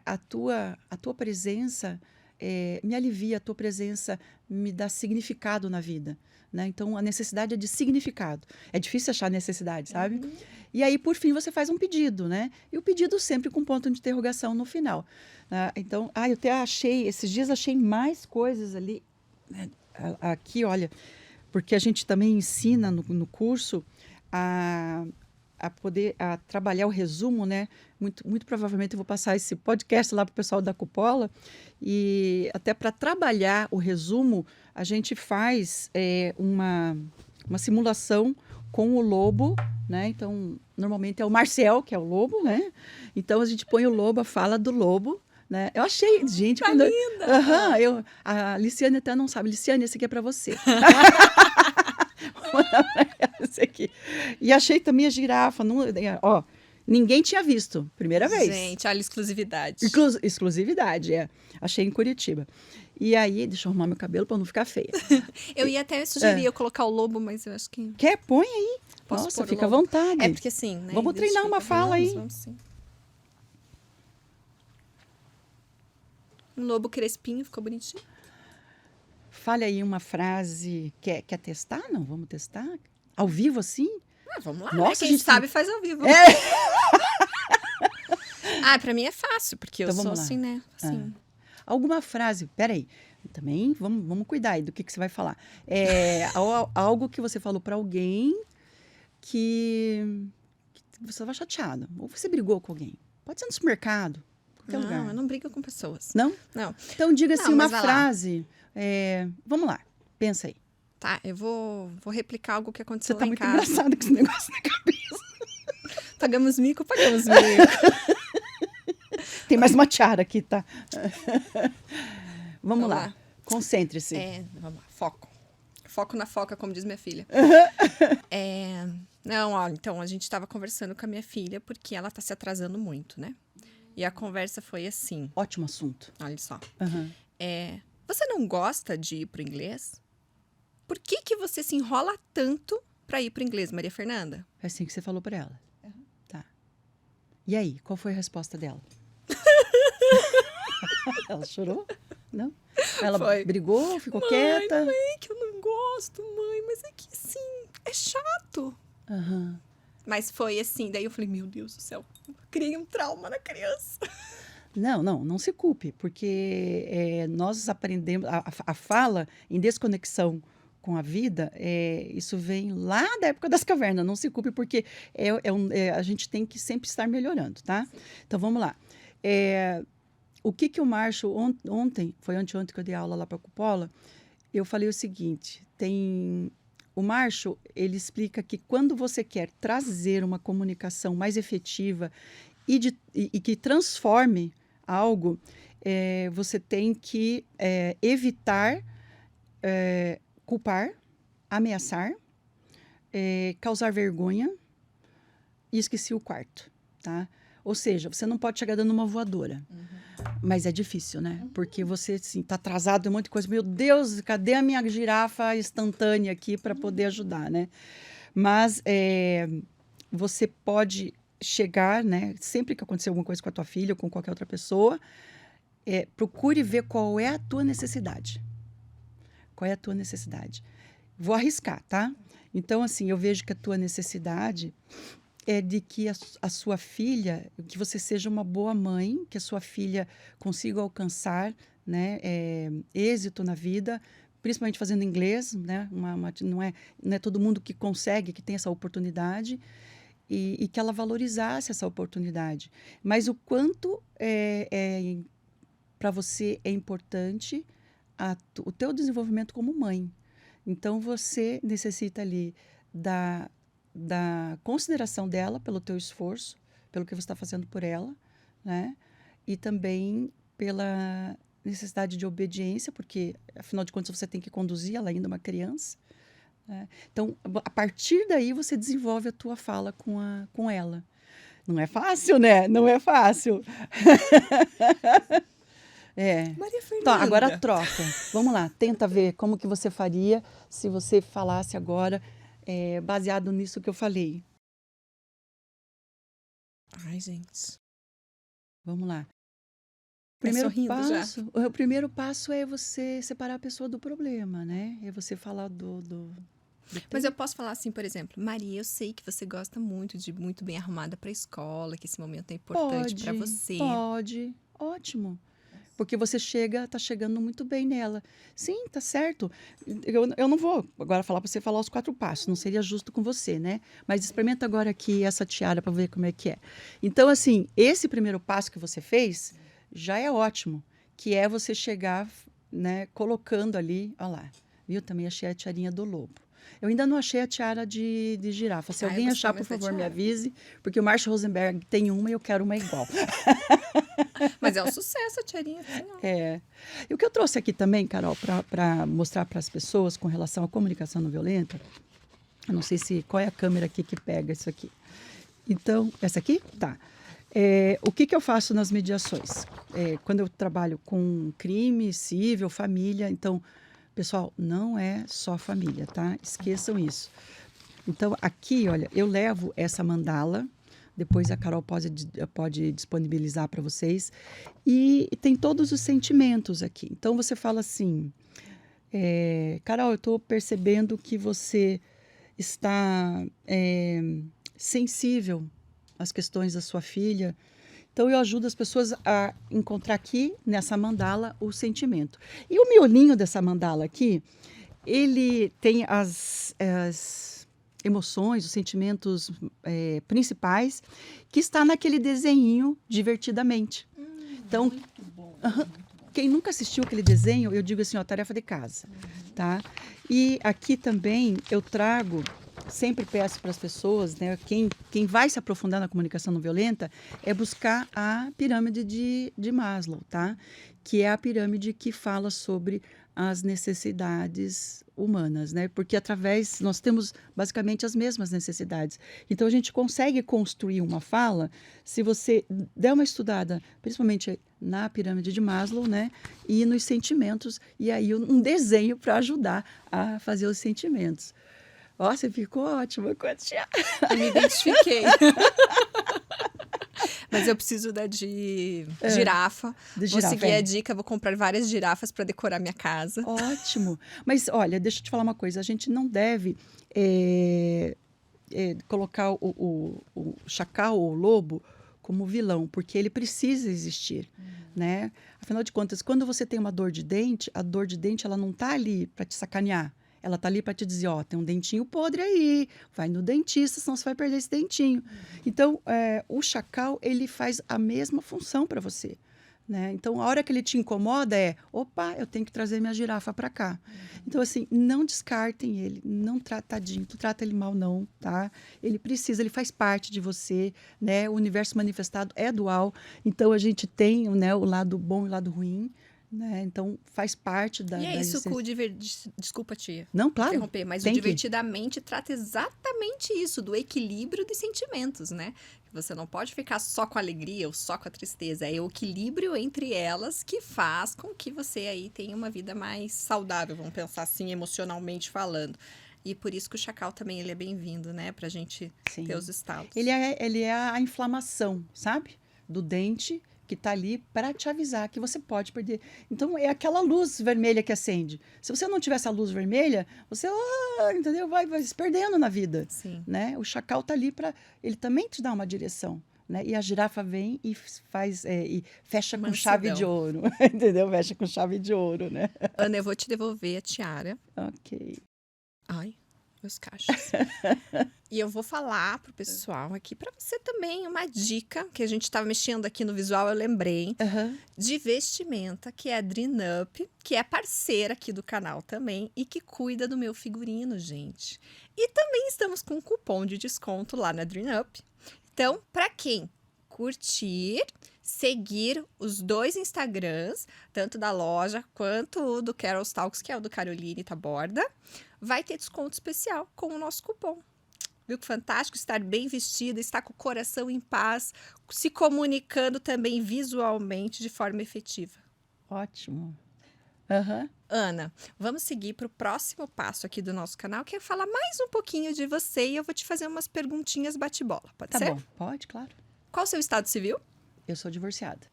a tua presença me alivia, a tua presença me dá significado na vida, né? Então, a necessidade é de significado. É difícil achar necessidade, sabe? Uhum. E aí, por fim, você faz um pedido, né? E o pedido sempre com ponto de interrogação no final. Então, eu até achei, esses dias achei mais coisas ali, né? Aqui, olha, porque a gente também ensina no curso a, poder trabalhar o resumo, né? Muito provavelmente eu vou passar esse podcast lá para o pessoal da Cupola, e até para trabalhar o resumo, a gente faz uma simulação com o lobo, né? Então, normalmente é o Marcel, que é o lobo, né? Então, a gente põe o lobo, a fala do lobo, né? Eu achei, gente... Tá linda! A Liciane até não sabe. Liciane, esse aqui é para você. Esse aqui. E achei também a girafa. Ninguém tinha visto. Primeira vez. Gente, olha a exclusividade. Exclusividade, Achei em Curitiba. E aí, deixa eu arrumar meu cabelo para não ficar feia. Eu ia até sugerir eu colocar o lobo, mas eu acho que... Quer? Põe aí. Posso Nossa, pôr o fica à lobo? vontade. É porque assim, né? Vamos treinar uma fala aí. Vamos sim. Um lobo crespinho, ficou bonitinho. Fale aí uma frase. Quer testar? Não, vamos testar? Ao vivo assim? Vamos lá, Nossa, né? Quem a gente sabe faz ao vivo. Pra mim é fácil, porque Então, eu sou vamos lá. assim, né? Assim. Alguma frase. Peraí. Também vamos cuidar aí do que você vai falar. Algo que você falou para alguém que você estava chateado, ou você brigou com alguém. Pode ser no supermercado, qualquer lugar. Não, eu não brigo com pessoas. Não? Não. Então, diga assim Não, uma mas vai lá. frase. Vamos lá, pensa aí. Tá, eu vou replicar algo que Você aconteceu tá lá em muito casa. engraçado com esse negócio na cabeça. Pagamos mico, pagamos mico. Tem mais uma tiara aqui, tá? Vamos Vamos lá. lá. Concentre-se. Vamos lá, foco. Foco na foca, como diz minha filha. Não, ó, então a gente tava conversando com a minha filha porque ela tá se atrasando muito, né? E a conversa foi assim, Ótimo assunto. olha só. Aham. Você não gosta de ir pro inglês? Por que você se enrola tanto pra ir pro inglês, Maria Fernanda? É assim que você falou pra ela. Tá. E aí, qual foi a resposta dela? Ela chorou? Não? Ela Foi. brigou, ficou Mãe, quieta? não é que eu não gosto, mãe, mas é que sim, é chato. Aham. Mas foi assim, daí eu falei, meu Deus do céu, criei um trauma na criança. Não se culpe, porque nós aprendemos, a fala em desconexão com a vida, isso vem lá da época das cavernas, não se culpe, porque a gente tem que sempre estar melhorando, tá? Então, vamos lá. O que o Marshall, ontem, foi anteontem que eu dei aula lá para a Cupola, eu falei o seguinte, o Marshall, ele explica que quando você quer trazer uma comunicação mais efetiva e que transforme algo, você tem que evitar culpar, ameaçar, causar vergonha e esqueci o quarto, tá? Ou seja, você não pode chegar dando uma voadora. Mas é difícil, né? Porque você, assim, tá atrasado, tem um monte de coisa. Meu Deus, cadê a minha girafa instantânea aqui para poder ajudar, né? Mas você pode chegar, né? Sempre que acontecer alguma coisa com a tua filha ou com qualquer outra pessoa, procure ver qual é a tua necessidade. Qual é a tua necessidade? Vou arriscar, tá? Então, assim, eu vejo que a tua necessidade é de que a sua filha, que você seja uma boa mãe, que a sua filha consiga alcançar, né, êxito na vida, principalmente fazendo inglês, né? Não é todo mundo que consegue, que tem essa oportunidade, e que ela valorizasse essa oportunidade. Mas o quanto para você é importante o teu desenvolvimento como mãe. Então, você necessita ali da consideração dela pelo teu esforço, pelo que você está fazendo por ela, né? E também pela necessidade de obediência, porque, afinal de contas, você tem que conduzir, ela ainda é uma criança, né? Então, a partir daí, você desenvolve a tua fala com ela. Não é fácil, né? Não é fácil. Maria Fernanda. Então, agora troca. Vamos lá, tenta ver como que você faria se você falasse agora baseado nisso que eu falei. Ai, gente. Vamos lá. Sorrindo já. O primeiro passo é você separar a pessoa do problema, né? É você falar do Mas eu posso falar assim, por exemplo, Maria, eu sei que você gosta muito de ir muito bem arrumada para a escola, que esse momento é importante para você. Pode, ótimo. Porque você tá chegando muito bem nela. Sim, tá certo. Eu não vou agora falar para você falar os 4 passos, não seria justo com você, né? Mas experimenta agora aqui essa tiara para ver como é que é. Então, assim, esse primeiro passo que você fez já é ótimo, que é você chegar, né, colocando ali, olha lá, viu? Também achei a tiarinha do lobo. Eu ainda não achei a tiara de girafa. Se alguém achar, por favor, me avise, porque o Marshall Rosenberg tem uma e eu quero uma igual. Mas é um sucesso a tiarinha. Assim, E o que eu trouxe aqui também, Carol, para mostrar para as pessoas com relação à comunicação não violenta, eu não sei qual é a câmera aqui que pega isso aqui. Então, essa aqui? Tá. O que eu faço nas mediações? Quando eu trabalho com crime, civil, família, então, pessoal, não é só família, tá? Esqueçam isso. Então, aqui, olha, eu levo essa mandala, depois a Carol pode disponibilizar para vocês, e tem todos os sentimentos aqui. Então, você fala assim, Carol, eu estou percebendo que você está sensível às questões da sua filha. Então, eu ajudo as pessoas a encontrar aqui, nessa mandala, o sentimento. E o miolinho dessa mandala aqui, ele tem emoções, os sentimentos principais, que está naquele desenho divertidamente. Então, Muito bom, aham, muito bom. quem nunca assistiu aquele desenho, eu digo assim, ó, tarefa de casa, tá? E aqui também eu trago, sempre peço para as pessoas, né, quem vai se aprofundar na comunicação não violenta, é buscar a pirâmide de Maslow, tá? Que é a pirâmide que fala sobre as necessidades humanas, né? Porque nós temos basicamente as mesmas necessidades. Então a gente consegue construir uma fala se você der uma estudada, principalmente na pirâmide de Maslow, né? E nos sentimentos, e aí um desenho para ajudar a fazer os sentimentos. Ó, você ficou ótima, Cotia. Eu me identifiquei. Mas eu preciso da de girafa. De Vou girafa, seguir a dica, vou comprar várias girafas para decorar minha casa. Ótimo. Mas olha, deixa eu te falar uma coisa. A gente não deve colocar o chacal ou o lobo como vilão, porque ele precisa existir, né? Afinal de contas, quando você tem uma dor de dente, a dor de dente ela não está ali para te sacanear. Ela está ali para te dizer, ó, tem um dentinho podre aí, vai no dentista, senão você vai perder esse dentinho. Então, o chacal, ele faz a mesma função para você, né? Então, a hora que ele te incomoda opa, eu tenho que trazer minha girafa para cá. Então, assim, não descartem ele, não tadinho, não trata ele mal não, tá? Ele precisa, ele faz parte de você, né? O universo manifestado é dual, então a gente tem, né, o lado bom e o lado ruim, né? Então, faz parte E é da isso que o existência. Desculpa, tia, Não, claro, interromper, mas o tem que. Divertidamente trata exatamente isso, do equilíbrio dos sentimentos, né? Você não pode ficar só com a alegria ou só com a tristeza. É o equilíbrio entre elas que faz com que você aí tenha uma vida mais saudável, vamos pensar assim, emocionalmente falando. E por isso que o chacal também ele é bem-vindo, né? Pra gente Sim. ter os estalos. Ele é a inflamação, sabe? Do dente que está ali para te avisar que você pode perder. Então, é aquela luz vermelha que acende. Se você não tiver essa luz vermelha, você, entendeu? Vai se perdendo na vida, Sim. né? O chacal está ali para... Ele também te dá uma direção, né? E a girafa vem e faz... e fecha com chave de ouro, entendeu? Fecha com chave de ouro, né? Ana, eu vou te devolver a tiara. Ok. Ai, meus cachos. E eu vou falar pro pessoal aqui, para você também, uma dica, que a gente estava mexendo aqui no visual, eu lembrei, de vestimenta, que é a Dream Up, que é parceira aqui do canal também, e que cuida do meu figurino, gente. E também estamos com um cupom de desconto lá na Dream Up. Então, para quem curtir, seguir os dois Instagrams, tanto da loja quanto o do Carol Talks, que é o do Caroline Taborda, vai ter desconto especial com o nosso cupom. Viu que fantástico? Estar bem vestida, estar com o coração em paz, se comunicando também visualmente de forma efetiva. Ótimo. Ana, vamos seguir para o próximo passo aqui do nosso canal, que é falar mais um pouquinho de você e eu vou te fazer umas perguntinhas bate-bola. Pode ser? Tá bom, pode, claro. Qual o seu estado civil? Eu sou divorciada.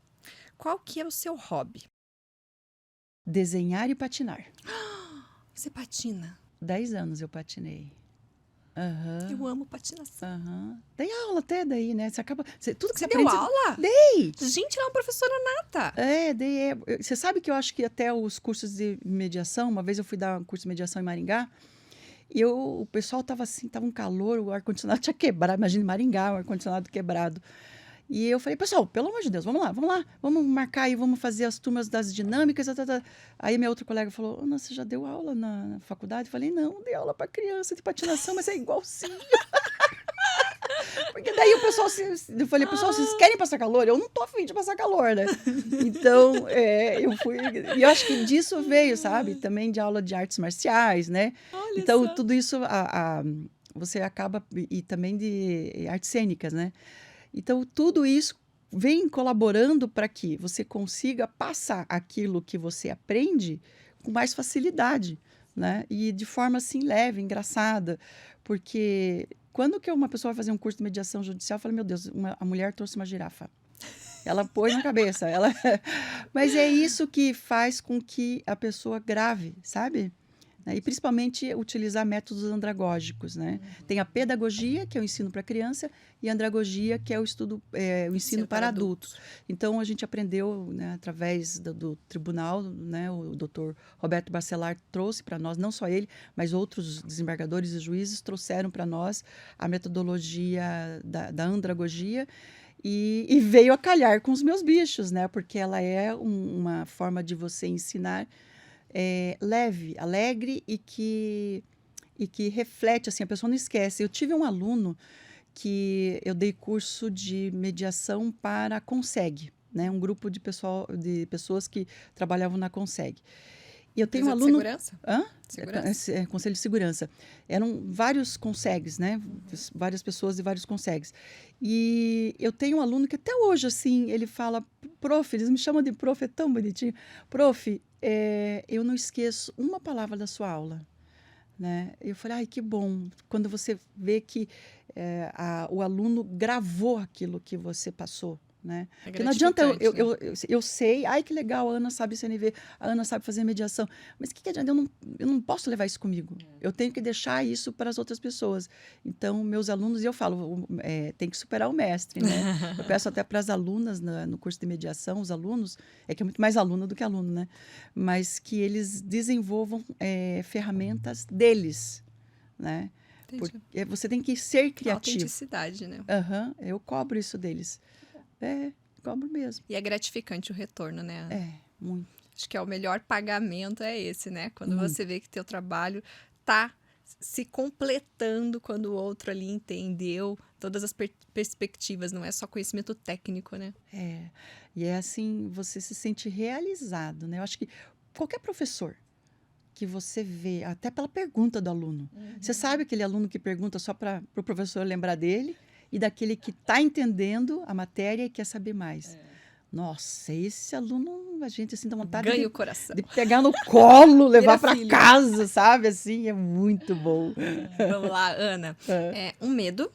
Qual que é o seu hobby? Desenhar e patinar. Você patina? 10 anos eu patinei. Eu amo patinação. Dei aula até daí, né? Tudo que Você você deu aprende... aula? Dei! Gente, ela é uma professora nata. Dei. Você sabe que eu acho que até os cursos de mediação, uma vez eu fui dar um curso de mediação em Maringá, e o pessoal tava assim, tava um calor, o ar-condicionado tinha quebrado. Imagina, Maringá, o ar-condicionado quebrado. E eu falei, pessoal, pelo amor de Deus, vamos lá, vamos marcar aí, vamos fazer as turmas das dinâmicas. Aí minha outra colega falou, Ana, você já deu aula na faculdade? Eu falei, não, dei aula para criança de patinação, mas é igualzinho. Porque daí o pessoal, eu falei, pessoal, vocês querem passar calor? Eu não tô afim de passar calor, né? Então, eu fui, e eu acho que disso veio, sabe? Também de aula de artes marciais, né? Olha então, só. tudo isso, você acaba, e também de artes cênicas, né? Então, tudo isso vem colaborando para que você consiga passar aquilo que você aprende com mais facilidade, né? E de forma, assim, leve, engraçada. Porque quando que uma pessoa vai fazer um curso de mediação judicial, eu falo, meu Deus, a mulher trouxe uma girafa. Ela pôs na cabeça. Mas é isso que faz com que a pessoa grave, sabe? né? E principalmente utilizar métodos andragógicos, né? Tem a pedagogia, que é o ensino para criança, e a andragogia, que é o ensino para adultos. Então, a gente aprendeu, né, através do tribunal, né, o doutor Roberto Bacelar trouxe para nós, não só ele, mas outros desembargadores e juízes trouxeram para nós a metodologia da andragogia, e veio a calhar com os meus bichos, né? Porque ela é uma forma de você ensinar leve, alegre e que reflete, assim, a pessoa não esquece. Eu tive um aluno que eu dei curso de mediação para a Conseg, né? Um grupo de pessoas que trabalhavam na Conseg. E eu tenho um aluno... Segurança? Hã? Segurança? Conselho de Segurança. Eram vários consegues, né? Várias pessoas de vários consegues. E eu tenho um aluno que até hoje, assim, ele fala, prof, eles me chamam de prof, é tão bonitinho. Prof, eu não esqueço uma palavra da sua aula, né? Eu falei, ai, que bom. Quando você vê que o aluno gravou aquilo que você passou, né? Porque não adianta eu sei, ai que legal, a Ana sabe CNV, a Ana sabe fazer mediação, mas que adianta? Eu não posso levar isso comigo. Eu tenho que deixar isso para as outras pessoas. Então, meus alunos, e eu falo, tem que superar o mestre, né? Eu peço até para as alunas no curso de mediação, os alunos, que é muito mais aluno do que aluno, né? Mas que eles desenvolvam ferramentas deles, né? Porque você tem que ser criativo. Autenticidade, né? Eu cobro isso deles. Cobro mesmo. E é gratificante o retorno, né, Ana? Muito. Acho que o melhor pagamento é esse, né? Quando você vê que teu trabalho tá se completando, quando o outro ali entendeu todas as perspectivas, não é só conhecimento técnico, né? E é assim, você se sente realizado, né? Eu acho que qualquer professor que você vê, até pela pergunta do aluno, você sabe aquele aluno que pergunta só para o professor lembrar dele, e daquele que está entendendo a matéria e quer saber mais. Nossa, esse aluno, a gente assim dá vontade ganha o coração. De pegar no colo, levar para casa, sabe? Assim, é muito bom. Vamos lá, Ana. Um medo.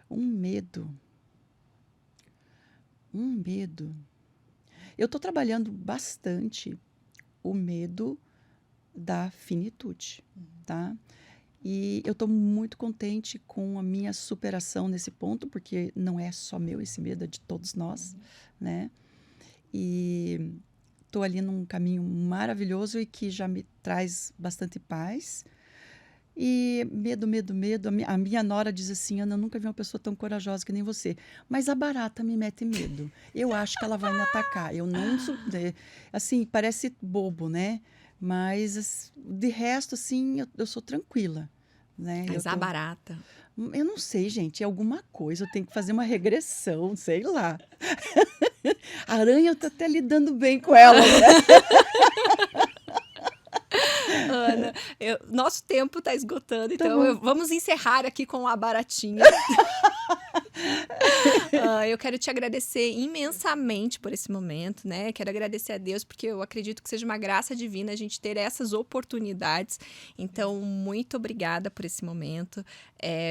Um medo. Eu estou trabalhando bastante o medo da finitude, tá? E eu estou muito contente com a minha superação nesse ponto, porque não é só meu esse medo, é de todos nós, né? E estou ali num caminho maravilhoso e que já me traz bastante paz. E medo. A minha nora diz assim, Ana, eu nunca vi uma pessoa tão corajosa que nem você. Mas a barata me mete medo. Eu acho que ela vai me atacar. Eu não... Assim, parece bobo, né? Mas, de resto, assim, eu sou tranquila. Né? Mas a barata... Eu não sei, gente, é alguma coisa, eu tenho que fazer uma regressão, sei lá. A aranha, eu tô até lidando bem com ela. Né? Ana, nosso tempo está esgotando, então vamos encerrar aqui com a baratinha. Eu quero te agradecer imensamente por esse momento, né? Quero agradecer a Deus, porque eu acredito que seja uma graça divina a gente ter essas oportunidades. Então, muito obrigada por esse momento.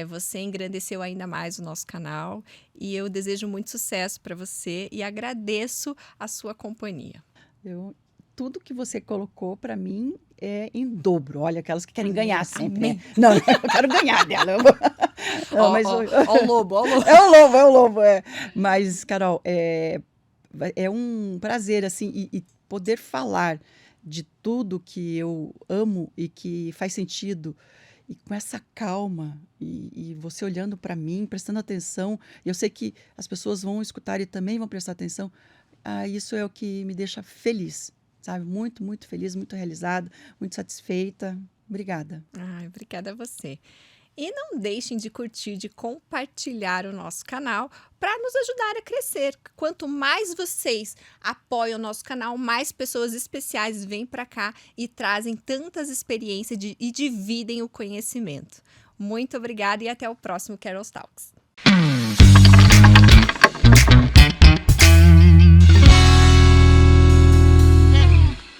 Você engrandeceu ainda mais o nosso canal e eu desejo muito sucesso para você e agradeço a sua companhia. Tudo que você colocou para mim é em dobro. Olha, aquelas que querem ganhar sempre. Né? Não, eu quero ganhar dela. Ó o lobo. É o lobo. Mas, Carol, é um prazer, assim, e poder falar de tudo que eu amo e que faz sentido, e com essa calma, e você olhando para mim, prestando atenção, e eu sei que as pessoas vão escutar e também vão prestar atenção, isso é o que me deixa feliz. Sabe? Muito, muito feliz, muito realizada, muito satisfeita. Obrigada. Obrigada a você. E não deixem de curtir, de compartilhar o nosso canal para nos ajudar a crescer. Quanto mais vocês apoiam o nosso canal, mais pessoas especiais vêm para cá e trazem tantas experiências e dividem o conhecimento. Muito obrigada e até o próximo Carol's Talks.